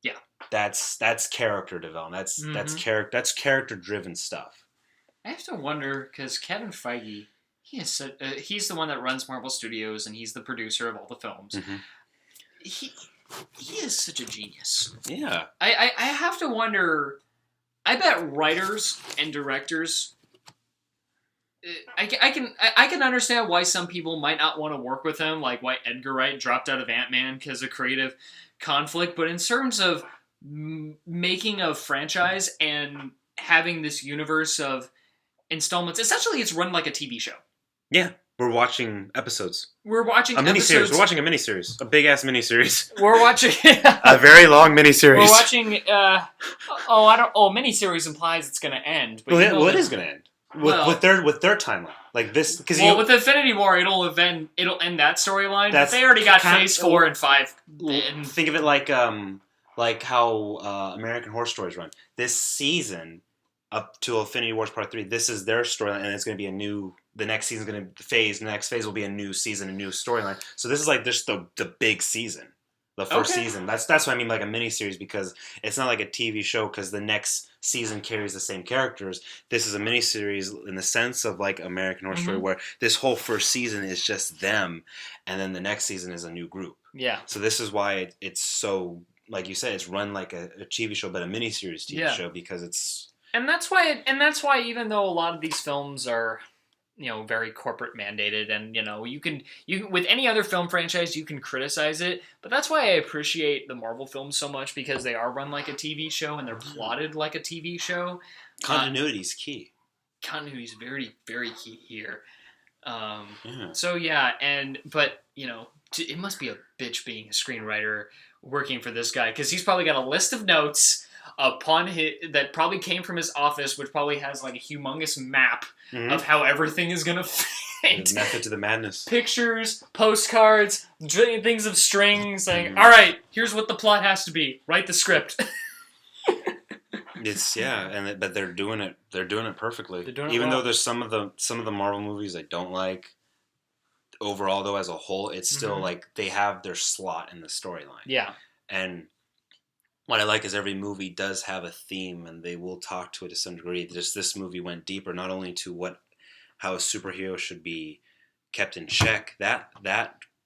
Yeah, that's character development. That's character driven stuff. I have to wonder, because Kevin Feige, he's the one that runs Marvel Studios, and he's the producer of all the films. Mm-hmm. He is such a genius. Yeah. I have to wonder, I bet writers and directors, I can understand why some people might not want to work with him, like why Edgar Wright dropped out of Ant-Man because of creative conflict, but in terms of making a franchise and having this universe of installments. Essentially, it's run like a TV show. Yeah, we're watching episodes. We're watching a miniseries. We're watching a miniseries, a big ass miniseries. We're watching a very long miniseries. We're watching. Miniseries implies it's going to end. But it is going to end with their timeline, like this. Because with Infinity War, it'll end that storyline. But they already got Phase 4 and 5. Think of it like how American Horror Stories run. This season. Up to Infinity Wars Part 3, this is their storyline, and it's going to be the next season's going to phase, the next phase will be a new season, a new storyline. So this is like just the big season, the first season. That's what I mean, like a miniseries, because it's not like a TV show, because the next season carries the same characters. This is a miniseries in the sense of like American Horror Story, where this whole first season is just them, and then the next season is a new group. Yeah. So this is why it's so, like you said, it's run like a TV show, but a miniseries TV show, because it's... And that's why even though a lot of these films are very corporate mandated, and you can with any other film franchise you can criticize it, but that's why I appreciate the Marvel films so much, because they are run like a TV show and they're plotted like a TV show. Continuity is key. Continuity is very, very key here. Yeah. So yeah, but it must be a bitch being a screenwriter working for this guy, because he's probably got a list of notes that probably came from his office, which probably has like a humongous map of how everything is gonna fit. The method to the madness. Pictures, postcards, things of strings, saying, "All right, here's what the plot has to be. Write the script." It's but they're doing it. They're doing it perfectly. They're doing it Even well. though there's some of the Marvel movies I don't like. Overall, though, as a whole, it's still like they have their slot in the storyline. Yeah. And what I like is every movie does have a theme, and they will talk to it to some degree. Just this movie went deeper, not only to how a superhero should be kept in check, that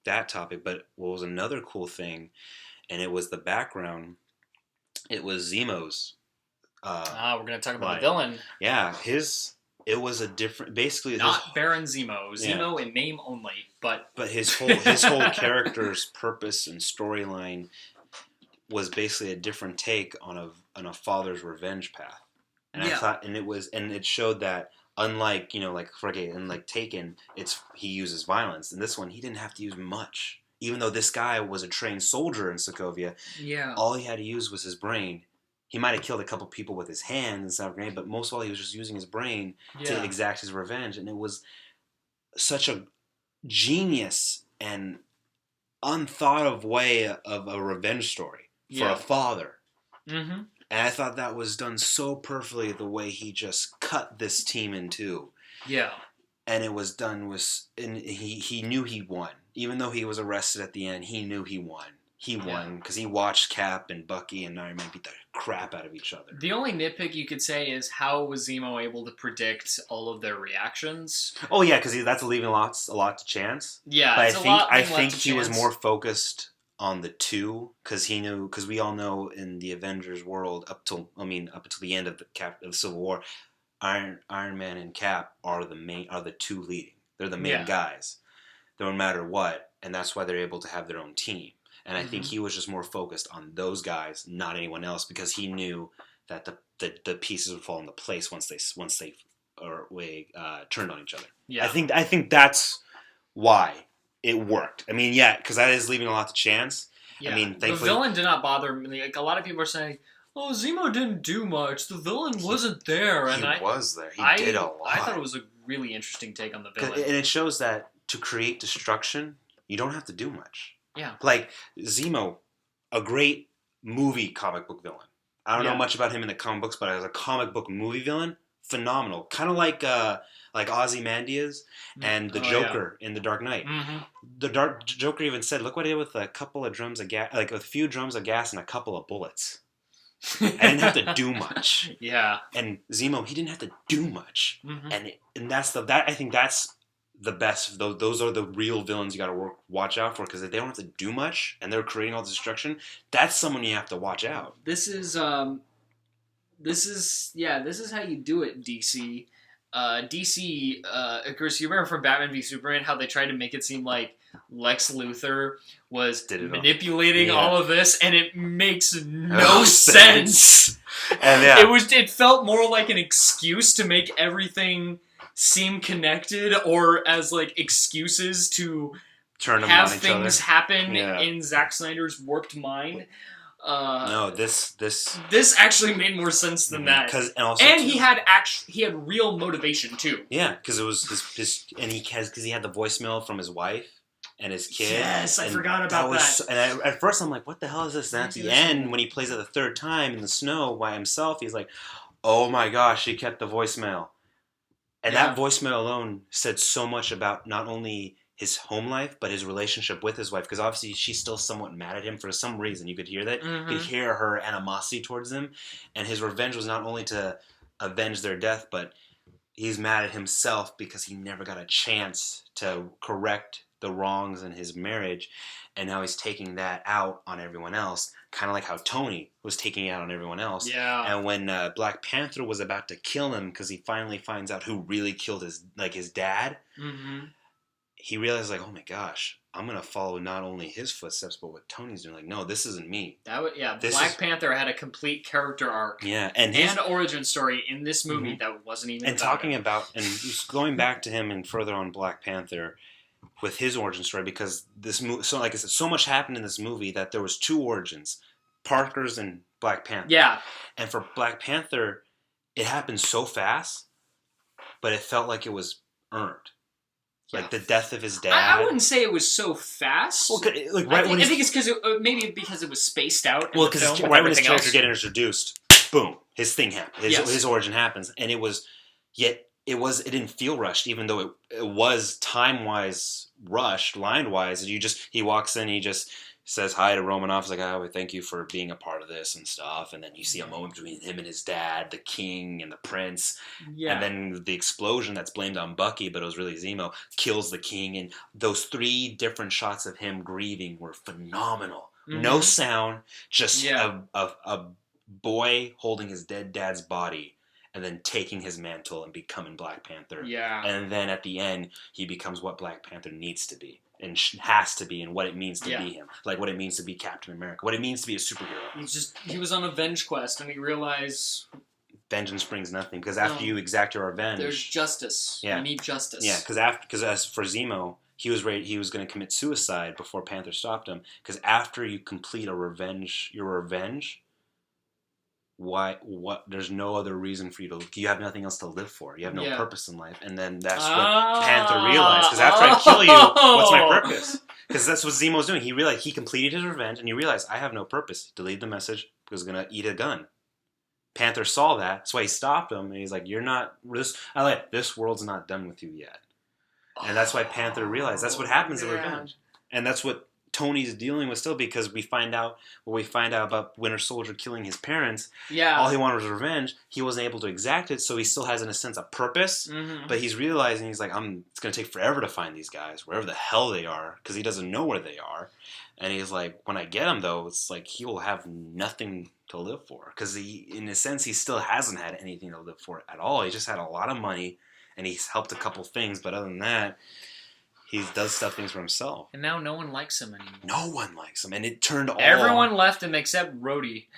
topic, but what was another cool thing, and it was the background. It was Zemo's. We're gonna talk about the villain. Yeah, it was a different, basically not Baron Zemo. Zemo in name only, but his whole character's purpose and storyline was basically a different take on a father's revenge path. And I thought, and it showed that unlike like Taken, he uses violence. In this one, he didn't have to use much. Even though this guy was a trained soldier in Sokovia, all he had to use was his brain. He might have killed a couple people with his hands and stuff, but most of all, he was just using his brain to exact his revenge. And it was such a genius and unthought of way of a revenge story for a father. Mm-hmm. And I thought that was done so perfectly, the way he just cut this team in two. Yeah. And it was done and he knew he won. Even though he was arrested at the end, he knew he won. He won because he watched Cap and Bucky and Iron Man beat the crap out of each other. The only nitpick you could say is, how was Zemo able to predict all of their reactions? Oh yeah, because that's leaving a lot to chance. Yeah, but I think he was more focused on the two, because we all know in the Avengers world up until the end of the Civil War, Iron Man and Cap are the two leading. They're the main guys, no matter what, and that's why they're able to have their own team. And I think he was just more focused on those guys, not anyone else, because he knew that the pieces would fall into place once they turned on each other. Yeah. I think that's why it worked. I mean, because that is leaving a lot to chance. Yeah. I mean, thankfully, the villain did not bother me. Like, a lot of people are saying, "Oh, Zemo didn't do much. The villain wasn't there." And he was there. He did a lot. I thought it was a really interesting take on the villain, and it shows that to create destruction, you don't have to do much. Yeah. Like Zemo, a great movie comic book villain. I don't know much about him in the comic books, but as a comic book movie villain, phenomenal. Kind of like Ozymandias and the Joker in The Dark Knight. Mm-hmm. The Joker even said, "Look what I did with a couple of drums of gas, like a few drums of gas and a couple of bullets. I didn't have to do much." Yeah. And Zemo, he didn't have to do much, and that's I think that's the best. Those are the real villains you got to watch out for, because if they don't have to do much and they're creating all the destruction, that's someone you have to watch out. This is how you do it, DC. DC, of course, you remember from Batman v Superman how they tried to make it seem like Lex Luthor was manipulating all of this, and it makes no sense. And it felt more like an excuse to make everything seem connected, or as like excuses to have things happen in Zack Snyder's warped mind. No, this actually made more sense than that. He had real motivation too. Yeah, because it was because he had the voicemail from his wife and his kid. Yes, I forgot about that. And at first I'm like, what the hell is this? And at the end, when he plays it the third time in the snow by himself, he's like, oh my gosh, he kept the voicemail. And that voicemail alone said so much about not only his home life, but his relationship with his wife. Because obviously she's still somewhat mad at him for some reason. You could hear that. You could hear her animosity towards him. And his revenge was not only to avenge their death, but he's mad at himself because he never got a chance to correct the wrongs in his marriage, and now he's taking that out on everyone else, kind of like how Tony was taking it out on everyone else. Yeah. And when Black Panther was about to kill him because he finally finds out who really killed his dad, Mm-hmm. he realized like, oh my gosh, I'm gonna follow not only his footsteps but what Tony's doing. Like, no, this isn't me. Black Panther had a complete character arc. Yeah, and origin story in this movie that wasn't even. And talking about and just going back to him and further on Black Panther with his origin story, because this movie, so like I said, so much happened in this movie that there was 2 origins, Parker's and Black Panther. Yeah. And for Black Panther, it happened so fast, but it felt like it was earned. Like the death of his dad. I wouldn't say it was so fast. Well, like right I think it's because maybe because it was spaced out. Well, because right when his character gets introduced, boom, his thing happened. His origin happens, and it didn't feel rushed, even though it was time wise rushed, line wise. He walks in, he just says hi to Romanoff. He's like, oh, thank you for being a part of this and stuff. And then you see a moment between him and his dad, the king and the prince. Yeah. And then the explosion that's blamed on Bucky, but it was really Zemo, kills the king. And those 3 different shots of him grieving were phenomenal. Mm-hmm. No sound, just a boy holding his dead dad's body and then taking his mantle and becoming Black Panther. Yeah. And then at the end, he becomes what Black Panther needs to be. And has to be, and what it means to be him, like what it means to be Captain America, what it means to be a superhero. He was on a venge quest, and he realized vengeance brings nothing, because after you exact your revenge, there's justice. Yeah, you need justice. Yeah, because as for Zemo, he was going to commit suicide before Panther stopped him. Because after you complete your revenge. There's no other reason for you have nothing else to live for. You have no purpose in life. And then that's what Panther realized. Because after I kill you, what's my purpose? Because that's what Zemo was doing. He realized he completed his revenge, and he realized, I have no purpose. He deleted the message, was going to eat a gun. Panther saw that. That's why he stopped him. And he's like, this world's not done with you yet. And that's why Panther realized. That's what happens in revenge. And that's what Tony's dealing with still, because we find out about Winter Soldier killing his parents. Yeah. All he wanted was revenge. He wasn't able to exact it, so he still has, in a sense, a purpose. Mm-hmm. But he's realizing, he's like, it's going to take forever to find these guys, wherever the hell they are, because he doesn't know where they are. And he's like, when I get them, though, it's like he will have nothing to live for. Because in a sense, he still hasn't had anything to live for at all. He just had a lot of money, and he's helped a couple things, but other than that, he does things for himself. And now no one likes him anymore. No one likes him. And it turned all... Everyone left him except Rhodey.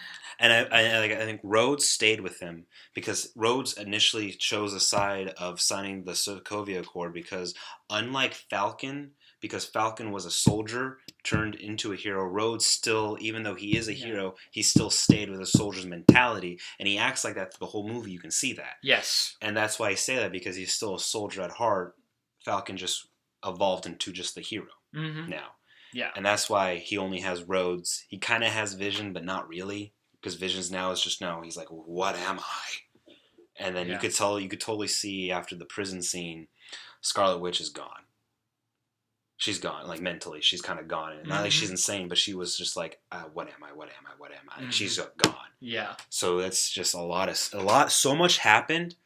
And I think Rhodes stayed with him, because Rhodes initially chose a side of signing the Sokovia Accord, because unlike Falcon, because Falcon was a soldier turned into a hero, Rhodes still, even though he is a hero, he still stayed with a soldier's mentality. And he acts like that through the whole movie. You can see that. Yes. And that's why I say that, because he's still a soldier at heart. Falcon just evolved into just the hero now. Yeah. And that's why he only has Rhodes. He kind of has Vision, but not really, because Vision's now is just he's like, what am I? And then you could totally see after the prison scene, Scarlet Witch is gone. She's gone, like mentally, she's kind of gone. And not like she's insane, but she was just like, what am I? What am I? What am I? And she's gone. Yeah. So that's just so much happened.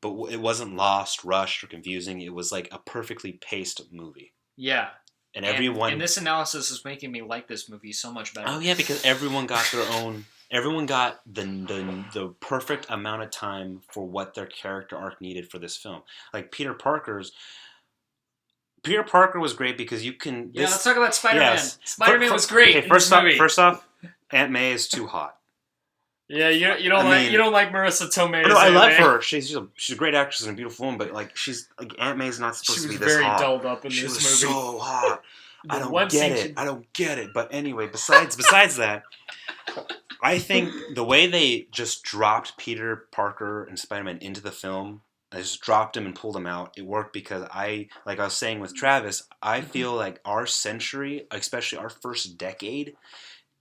But it wasn't lost, rushed, or confusing. It was like a perfectly paced movie. Yeah. And everyone... And this analysis is making me like this movie so much better. Oh, yeah, because everyone got their own... Everyone got the perfect amount of time for what their character arc needed for this film. Like Peter Parker was great because you can... let's talk about Spider-Man. Yes. Spider-Man was great. Okay, first off, Aunt May is too hot. Yeah, you don't like Marissa Tomei. No, I love her. She's a great actress and a beautiful woman, but like she's like Aunt May's not supposed to be this hot. She was very dolled up in this movie. She was so hot. I don't get it. But anyway, besides that, I think the way they just dropped Peter Parker and Spider-Man into the film, I just dropped him and pulled him out. It worked because like I was saying with Travis, I feel like our century, especially our first decade,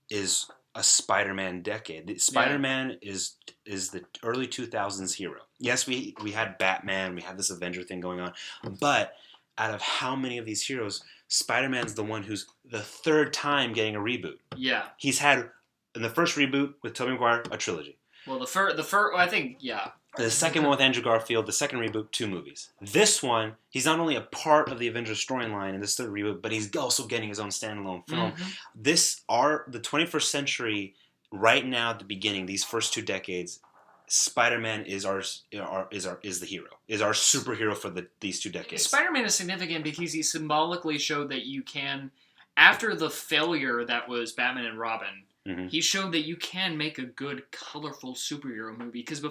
is a Spider-Man decade. Spider-Man is the early 2000s hero. Yes, we had Batman, we had this Avenger thing going on, but out of how many of these heroes, Spider-Man's the one who's the 3rd time getting a reboot. Yeah. He's had, in the first reboot with Tobey Maguire, a trilogy. Well, the first, I think, yeah. The second one with Andrew Garfield, the second reboot, 2 movies. This one, he's not only a part of the Avengers storyline in this third reboot, but he's also getting his own standalone film. The 21st century, right now at the beginning, these first 2 decades, Spider-Man is the hero, is our superhero for these 2 decades. Spider-Man is significant because he symbolically showed that you can, after the failure that was Batman and Robin, he showed that you can make a good, colorful superhero movie. Because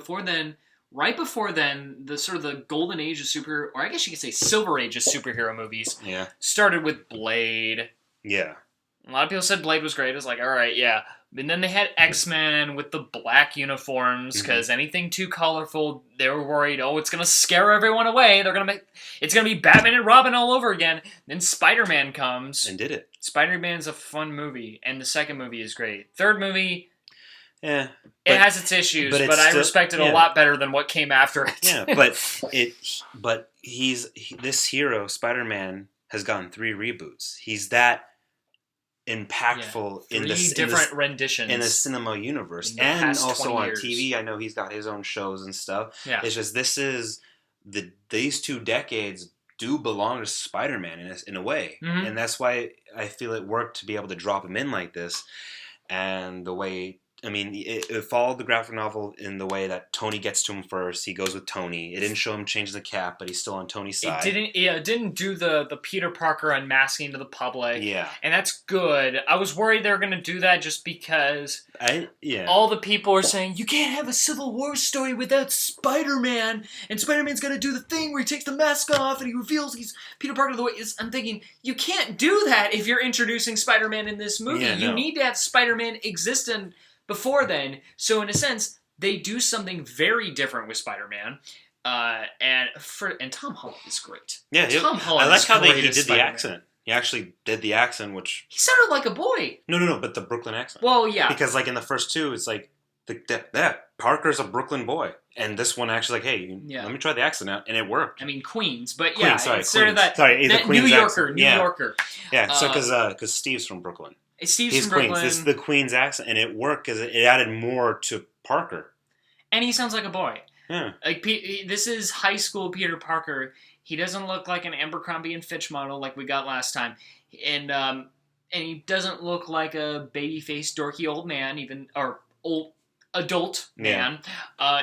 right before then, the sort of the golden age of superhero, or I guess you could say silver age of superhero movies, started with Blade. Yeah. A lot of people said Blade was great. It was like, all right, yeah. And then they had X-Men with the black uniforms, because anything too colorful, they were worried, it's going to scare everyone away. It's going to be Batman and Robin all over again. Then Spider-Man comes. And did it. Spider-Man's a fun movie, and the second movie is great. Third movie, it has its issues, but I respect it a lot better than what came after it. Yeah, but this hero, Spider-Man, has gotten 3 reboots. He's that impactful in different renditions in the cinema universe, and also on TV. I know he's got his own shows and stuff. Yeah. It's just these 2 decades do belong to Spider-Man in a way, and that's why I feel it worked to be able to drop him in like this, and the way. I mean, it followed the graphic novel in the way that Tony gets to him first. He goes with Tony. It didn't show him change the cap, but he's still on Tony's side. It didn't do the Peter Parker unmasking to the public. Yeah. And that's good. I was worried they were going to do that just because all the people are saying, you can't have a Civil War story without Spider-Man, and Spider-Man's going to do the thing where he takes the mask off and he reveals he's Peter Parker the way I'm thinking, you can't do that if you're introducing Spider-Man in this movie. Yeah, you need to have Spider-Man exist before then. So in a sense, they do something very different with Spider-Man. And Tom Holland is great. Yeah, Tom Holland. I like how he did Spider-Man. the accent. He actually did the accent, which he sounded like a boy. No, but the Brooklyn accent. Well, yeah, because like in the first 2, it's like Parker's a Brooklyn boy, and this one actually like, hey, let me try the accent out, and it worked. I mean Queens, but Queens, it's sort of that Queens New Yorker, accent. New Yorker. Yeah, so because Steve's from Brooklyn. He's from Brooklyn. This is the Queen's accent, and it worked because it added more to Parker. And he sounds like a boy. Yeah. Like this is high school Peter Parker. He doesn't look like an Abercrombie and Fitch model like we got last time, and he doesn't look like a baby-faced dorky old man, or old adult man.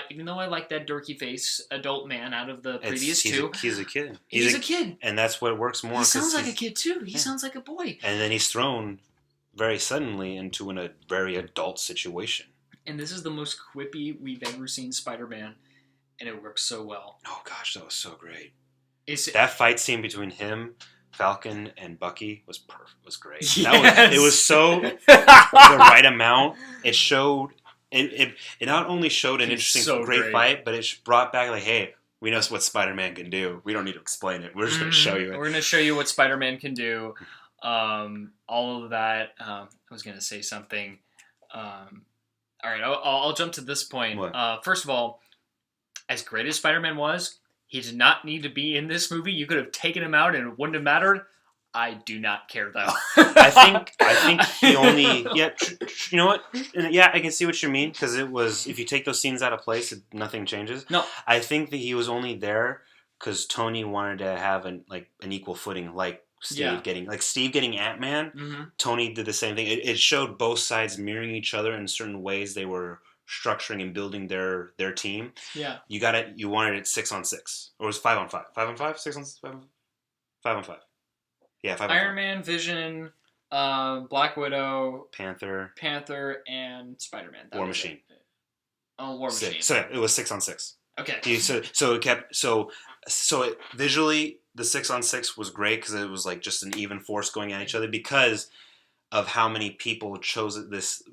Even though I like that dorky face adult man out of the previous 2. He's a kid. He's a kid, and that's what works more. He sounds like a kid too. He sounds like a boy. And then he's thrown very suddenly into a very adult situation. And this is the most quippy we've ever seen Spider-Man, and it works so well. Oh gosh, that was so great. That fight scene between him, Falcon, and Bucky was great. Yes. It was so the right amount. It showed it not only showed an interesting, great fight, but it brought back like, hey, we know what Spider-Man can do. We don't need to explain it. We're just going to show you it. We're going to show you what Spider-Man can do. All of that. I was going to say something. All right, I'll jump to this point. First of all, as great as Spider-Man was, he did not need to be in this movie. You could have taken him out and it wouldn't have mattered. I do not care, though. I think he only... Yeah, you know what? Yeah, I can see what you mean, because it was... If you take those scenes out of place, nothing changes. No. I think that he was only there because Tony wanted to have an equal footing, like Steve getting Ant-Man. Mm-hmm. Tony did the same thing. It showed both sides mirroring each other in certain ways they were structuring and building their team. Yeah. You wanted it 6-on-6. Or was it 5-on-5? 5-on-5? 6-on-5? 5-on-5. Yeah, 5-on-5. Iron Man, Vision, Black Widow, Panther, and Spider-Man. War Machine. War Machine. So it was 6-on-6. Okay. So it kept visually the 6-on-6 was great because it was like just an even force going at each other because of how many people chose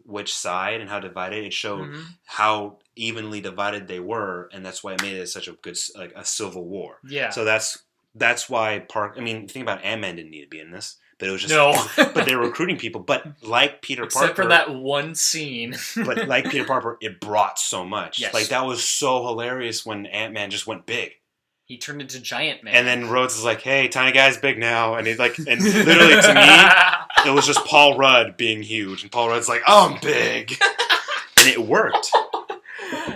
which side and how divided. It showed how evenly divided they were, and that's why it made it such a good a civil war. Yeah. So that's why think about Ant-Man didn't need to be in this, but it was just but they were recruiting people. But like Peter Parker, except for that one scene. But like Peter Parker, it brought so much. Yes. Like that was so hilarious when Ant-Man just went big. He turned into Giant Man. And then Rhodes is like, "Hey, tiny guy's big now," and he's like, and literally to me, it was just Paul Rudd being huge, and Paul Rudd's like, "Oh, I'm big," and it worked.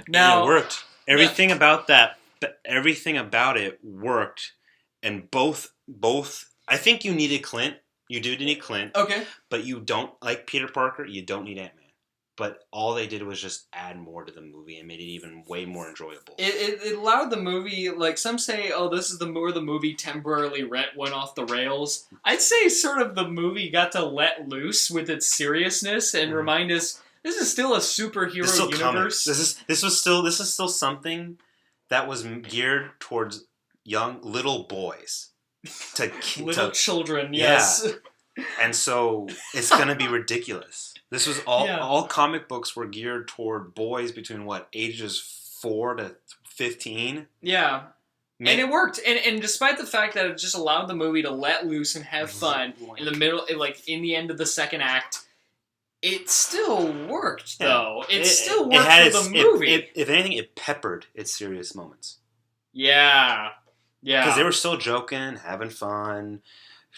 Now it worked. everything about that, everything about it worked, and both. I think you needed Clint. You do need Clint. Okay. But you don't like Peter Parker. You don't need Ant-Man. But all they did was just add more to the movie and made it even way more enjoyable. It allowed the movie, like some say, oh, this is where the movie temporarily went off the rails. I'd say sort of the movie got to let loose with its seriousness and remind us this is still a superhero universe. This is still something that was geared towards young little boys, children. Yes. Yeah. And so it's gonna be ridiculous. This was all comic books were geared toward boys between ages 4 to 15. Yeah. And it worked. And despite the fact that it just allowed the movie to let loose and have fun in the middle, in the end of the second act, it still worked, though. It still worked for the movie. If anything, it peppered its serious moments. Yeah. Yeah. Because they were still joking, having fun.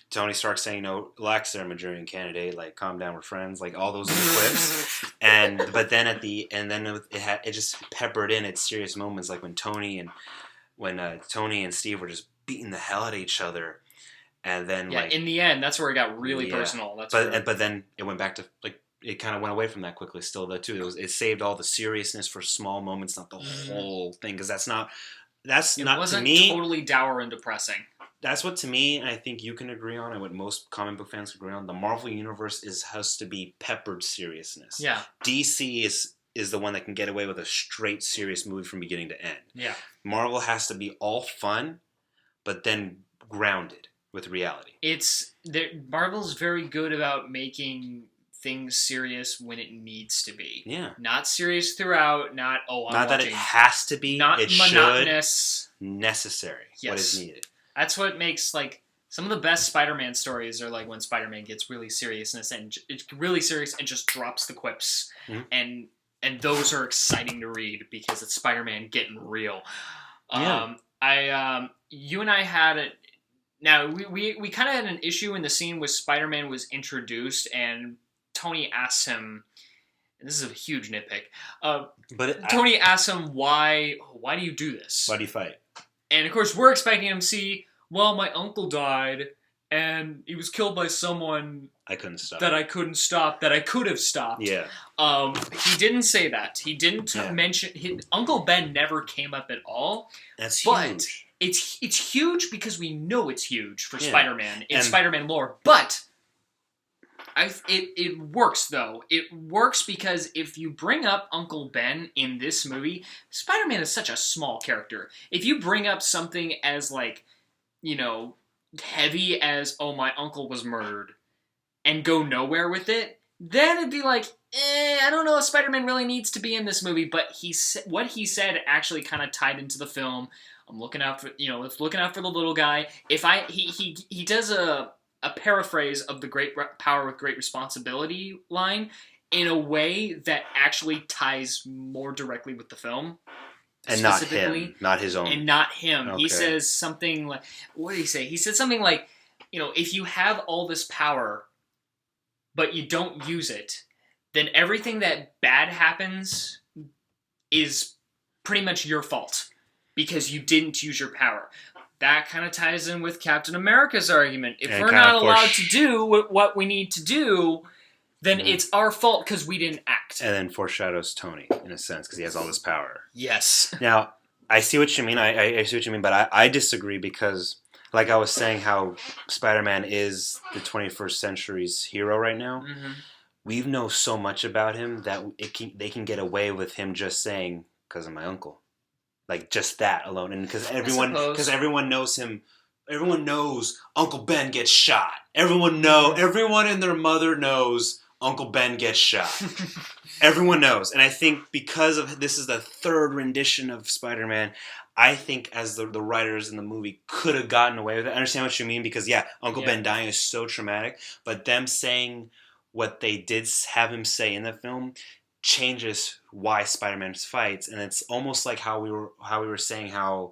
Tony Stark saying, relax there, Manchurian Candidate, calm down, we're friends, all those clips. But then it just peppered in its serious moments, like when Tony and Steve were just beating the hell out of each other. And then in the end, that's where it got really personal. But then it went back to it kind of went away from that quickly still though too. It saved all the seriousness for small moments, not the whole thing, because that's not to me totally dour and depressing. That's what, to me, and I think you can agree on, and what most comic book fans agree on, the Marvel Universe has to be peppered seriousness. Yeah. DC is the one that can get away with a straight serious movie from beginning to end. Yeah. Marvel has to be all fun, but then grounded with reality. Marvel's very good about making things serious when it needs to be. Yeah. Not serious throughout, not that it has to be. Not it monotonous. Necessary. Yes. What is needed. That's what makes some of the best Spider-Man stories are when Spider-Man gets really serious and it's really serious and just drops the quips, and those are exciting to read because it's Spider-Man getting real. Yeah. You and I had it. Now we kind of had an issue in the scene where Spider-Man was introduced and Tony asks him. And this is a huge nitpick. Tony asks him why do you do this? Why do you fight? And, of course, we're expecting him to see, my uncle died, and he was killed by someone I couldn't stop. That I couldn't stop, that I could have stopped. Yeah. He didn't say that. He didn't mention... Uncle Ben never came up at all. That's huge. It's huge because we know it's huge for Spider-Man in Spider-Man lore. But... It works, though. It works because if you bring up Uncle Ben in this movie, Spider-Man is such a small character. If you bring up something as, heavy as, my uncle was murdered, and go nowhere with it, then it'd be I don't know if Spider-Man really needs to be in this movie, but what he said actually kind of tied into the film. I'm looking out for, it's looking out for the little guy. He does a paraphrase of the great power with great responsibility line in a way that actually ties more directly with the film. And not him. Not his own. And not him. Okay. He says something like, what did he say? He said something like, if you have all this power, but you don't use it, then everything that bad happens is pretty much your fault because you didn't use your power. That kind of ties in with Captain America's argument. If we're not allowed to do what we need to do, then it's our fault because we didn't act. And then foreshadows Tony, in a sense, because he has all this power. Yes. Now, I see what you mean. I see what you mean, but I disagree because, like I was saying, how Spider-Man is the 21st century's hero right now. Mm-hmm. We know so much about him that they can get away with him just saying, because of my uncle. Just that alone, and because everyone knows him, everyone knows Uncle Ben gets shot. Everyone and their mother knows Uncle Ben gets shot. Everyone knows, and I think because of this is the third rendition of Spider-Man, I think as the writers in the movie could have gotten away with it. I understand what you mean because Uncle Ben dying is so traumatic, but them saying what they did have him say in the film changes why Spider-Man fights, and it's almost like how we were saying to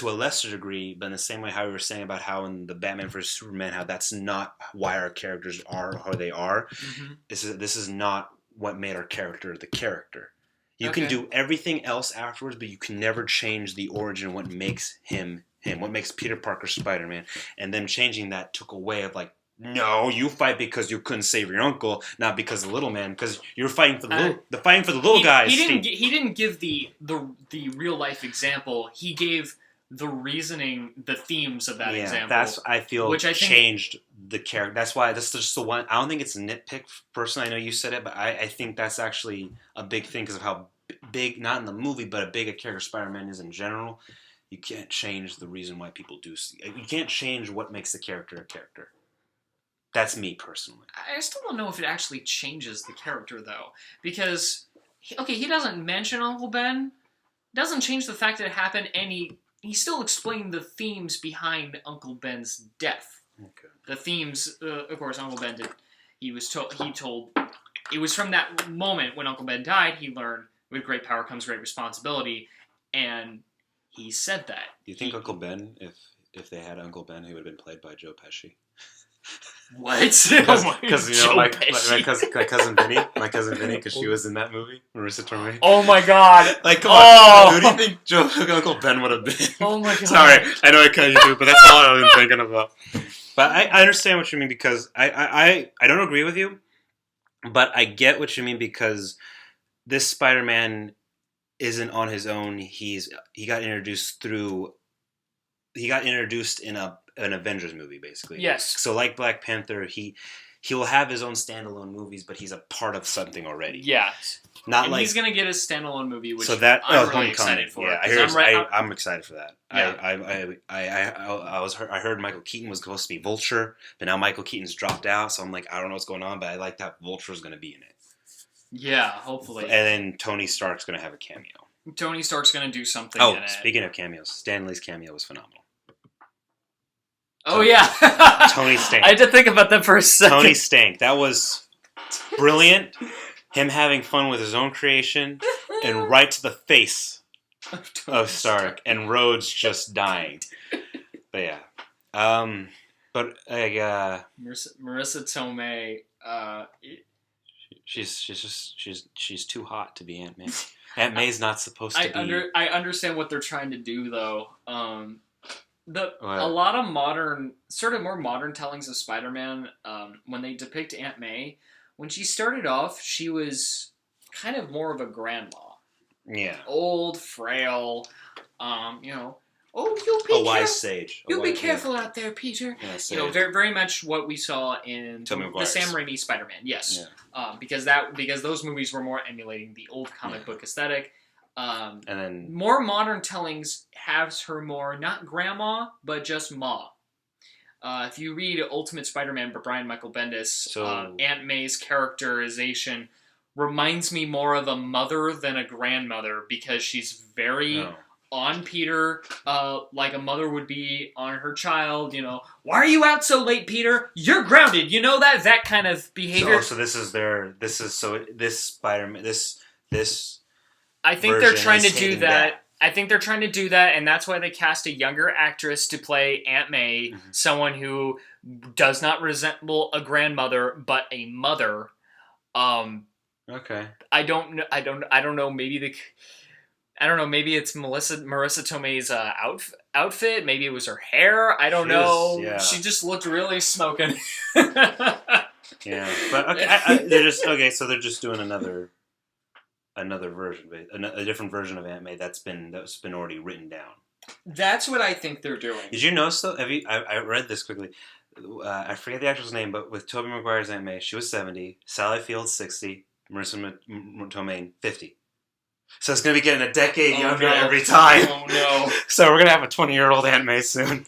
a lesser degree, but in the same way how we were saying about how in the Batman vs Superman, how that's not why our characters are how they are. Mm-hmm. This is not what made our character the character. You can do everything else afterwards, but you can never change the origin, what makes him him, what makes Peter Parker Spider-Man. And them changing that took away of like, no, you fight because you couldn't save your uncle, not because of the little man, because you're fighting for the little guys. He didn't give the real life example. He gave the reasoning, the themes of that example. That's I feel changed the character. That's just the one. I don't think it's a nitpick. Personally, I know you said it, but I think that's actually a big thing because of how big, not in the movie, but a big a character Spider-Man is in general. You can't change the reason why people do. You can't change what makes the character a character. That's me personally. I still don't know if it actually changes the character though, because he doesn't mention Uncle Ben. Doesn't change the fact that it happened, and he still explained the themes behind Uncle Ben's death. Okay. The themes, of course, Uncle Ben did. He told. It was from that moment when Uncle Ben died. He learned with great power comes great responsibility, and he said that. Do you think Uncle Ben, if they had Uncle Ben, he would have been played by Joe Pesci? What? Because my cousin Vinny, because she was in that movie, Marissa Tomei. Oh my god! Like, come on, who do you think Uncle Ben would have been? Oh my god! Sorry, I know I cut you too, but that's all I've been thinking about. But I understand what you mean because I don't agree with you, but I get what you mean because this Spider-Man isn't on his own. He got introduced in an Avengers movie, basically. Yes. So like Black Panther, he will have his own standalone movies, but he's a part of something already. Yeah. Not and like he's gonna get his standalone movie, which I'm really excited for. Yeah, I'm excited for that. Yeah. I heard Michael Keaton was supposed to be Vulture, but now Michael Keaton's dropped out, so I'm like, I don't know what's going on, but I like that Vulture's gonna be in it. Yeah, hopefully. And then Tony Stark's gonna have a cameo. Tony Stark's gonna do something. Oh, speaking of cameos, Stan Lee's cameo was phenomenal. Oh yeah, Tony Stank. I had to think about that for a second. Tony Stank. That was brilliant. Him having fun with his own creation, and right to the face of Stark, and Rhodes just dying. But yeah, but Marissa Tomei. She's too hot to be Aunt May. Aunt May's not supposed to be. I understand what they're trying to do though. A lot of more modern tellings of Spider-Man, when they depict Aunt May, when she started off, she was kind of more of a grandma. Yeah. Old, frail, oh, you'll be a wise sage. You'll be careful out there, Peter. Yeah, very, very much what we saw in the Sam Raimi Spider-Man. Yes. Yeah. Because those movies were more emulating the old comic book aesthetic. And then more modern tellings has her more not grandma but just ma. If you read Ultimate Spider-Man by Brian Michael Bendis, Aunt May's characterization reminds me more of a mother than a grandmother because she's very on Peter, like a mother would be on her child. Why are you out so late, Peter? You're grounded. You know that kind of behavior. So this Spider-Man this. I think they're trying to do that. I think they're trying to do that, and that's why they cast a younger actress to play Aunt May, someone who does not resemble a grandmother but a mother. Okay. I don't know. Maybe Maybe it's Marissa Tomei's outfit. Maybe it was her hair. I don't know. Yeah. She just looked really smoking. Yeah, but okay. So they're just doing another version, a different version of Aunt May that's been already written down. That's what I think they're doing. Did you notice though? I read this quickly. I forget the actress name, but with Tobey Maguire's Aunt May, she was 70, Sally Field 60, Marissa Tomei 50. So it's gonna be getting a decade younger every time. Oh no! So we're gonna have a 20-year-old Aunt May soon.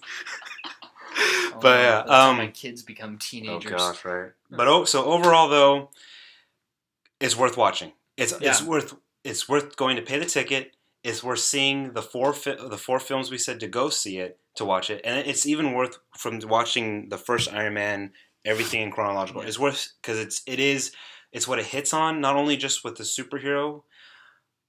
But yeah, that's when my kids become teenagers. Oh gosh, right. But so overall though, it's worth watching. It's worth going to pay the ticket. It's worth seeing the four films we said to go see it, to watch it, and it's even worth from watching the first Iron Man, everything in chronological. It's worth because it's what it hits on, not only just with the superhero,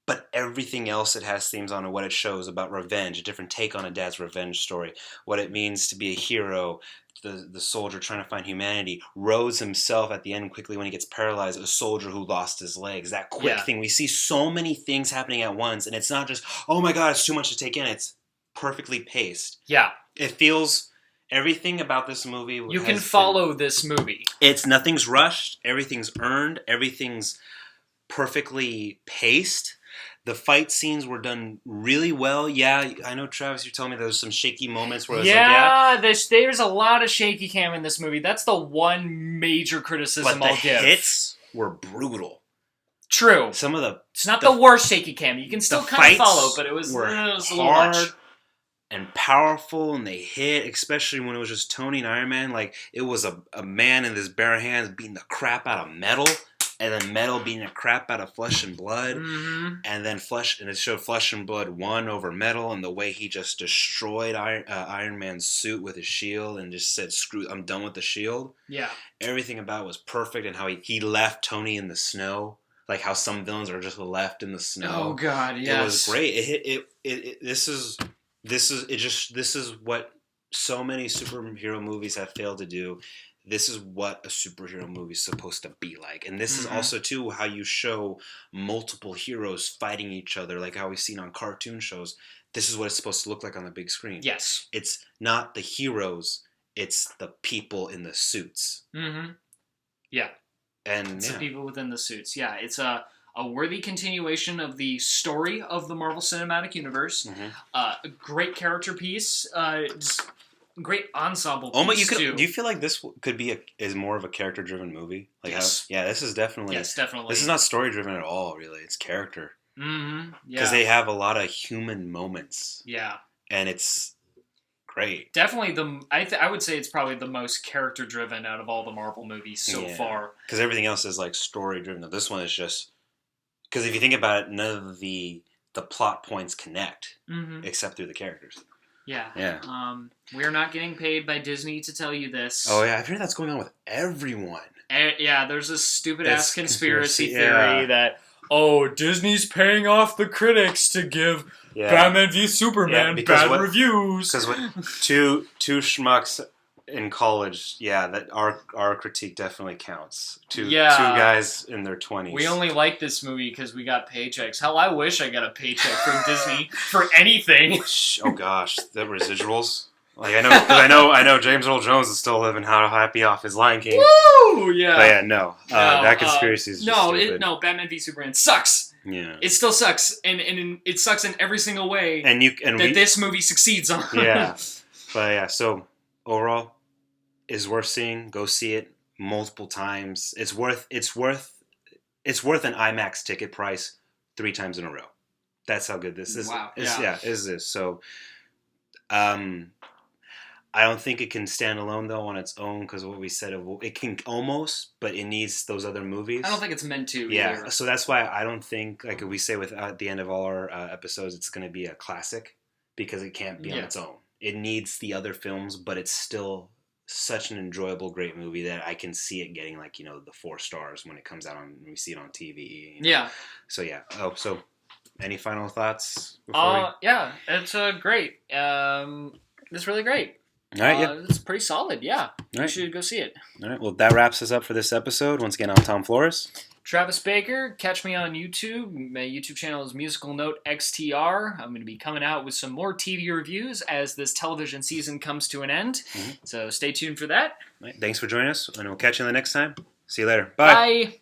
but everything else it has themes on, and what it shows about revenge, a different take on a dad's revenge story, what it means to be a hero, the soldier trying to find humanity. Rhodes himself at the end quickly when he gets paralyzed, a soldier who lost his legs. That quick thing. We see so many things happening at once, and it's not just, oh my god, it's too much to take in. It's perfectly paced. Yeah. It feels, everything about this movie You can follow this movie. Nothing's rushed, everything's earned, everything's perfectly paced. The fight scenes were done really well. Yeah, I know, Travis, you're telling me there's some shaky moments where there's a lot of shaky cam in this movie. That's the one major criticism I'll give. But the hits were brutal. True. Some of the... It's not the worst shaky cam. You can still kind of follow, but it was a little much. And powerful, and they hit, especially when it was just Tony and Iron Man. Like, it was a man in his bare hands beating the crap out of metal, and then metal beating the crap out of flesh and blood, and then it showed flesh and blood won over metal, and the way he just destroyed Iron Man's suit with his shield, and just said, "Screw, I'm done with the shield." Yeah, everything about it was perfect, and how he left Tony in the snow, like how some villains are just left in the snow. Oh God, yes, it was great. This is what so many superhero movies have failed to do. This is what a superhero movie is supposed to be like. And this is also, too, how you show multiple heroes fighting each other, like how we've seen on cartoon shows. This is what it's supposed to look like on the big screen. Yes. It's not the heroes, it's the people in the suits. Yeah. And it's the people within the suits. Yeah, it's a worthy continuation of the story of the Marvel Cinematic Universe. A great character piece. Just great ensemble piece, too. Do you feel like this could be is more of a character-driven movie? Like yes. This is definitely... Yes, definitely. This is not story-driven at all, really. It's character. Yeah. Because they have a lot of human moments. Yeah. And it's great. Definitely I would say it's probably the most character-driven out of all the Marvel movies so far. Because everything else is, like, story-driven. This one is just... Because if you think about it, none of the plot points connect. Except through the characters. Yeah. We're not getting paid by Disney to tell you this. Oh, yeah. I've heard that's going on with everyone. There's a stupid-ass conspiracy theory that, Disney's paying off the critics to give Batman v Superman bad reviews. Because two schmucks in college, that our critique definitely counts. Two guys in their 20s. We only like this movie because we got paychecks. Hell, I wish I got a paycheck from Disney for anything. Oh gosh, the residuals. Like I know James Earl Jones is still living how happy off his Lion King. Woo! Yeah. But that conspiracy is just stupid. Batman v Superman sucks. Yeah. It still sucks, and it sucks in every single way. This movie succeeds on. Yeah. But so overall, is worth seeing. Go see it multiple times. It's worth an IMAX ticket price 3 times in a row. That's how good this is. Wow. Is this. So I don't think it can stand alone though on its own because what we said it can almost, but it needs those other movies. I don't think it's meant to. Yeah. Either. So that's why I don't think, like we say at the end of all our episodes, it's going to be a classic because it can't be on its own. It needs the other films, but it's still such an enjoyable, great movie that I can see it getting the 4 stars when it comes out when we see it on TV. Yeah. So so any final thoughts? Yeah, it's great. It's really great. All right, it's pretty solid. Yeah, you should go see it. All right, well that wraps us up for this episode. Once again, I'm Tom Flores. Travis Baker, catch me on YouTube. My YouTube channel is Musical Note XTR. I'm going to be coming out with some more TV reviews as this television season comes to an end. So stay tuned for that. Right, thanks for joining us, and we'll catch you the next time. See you later. Bye. Bye.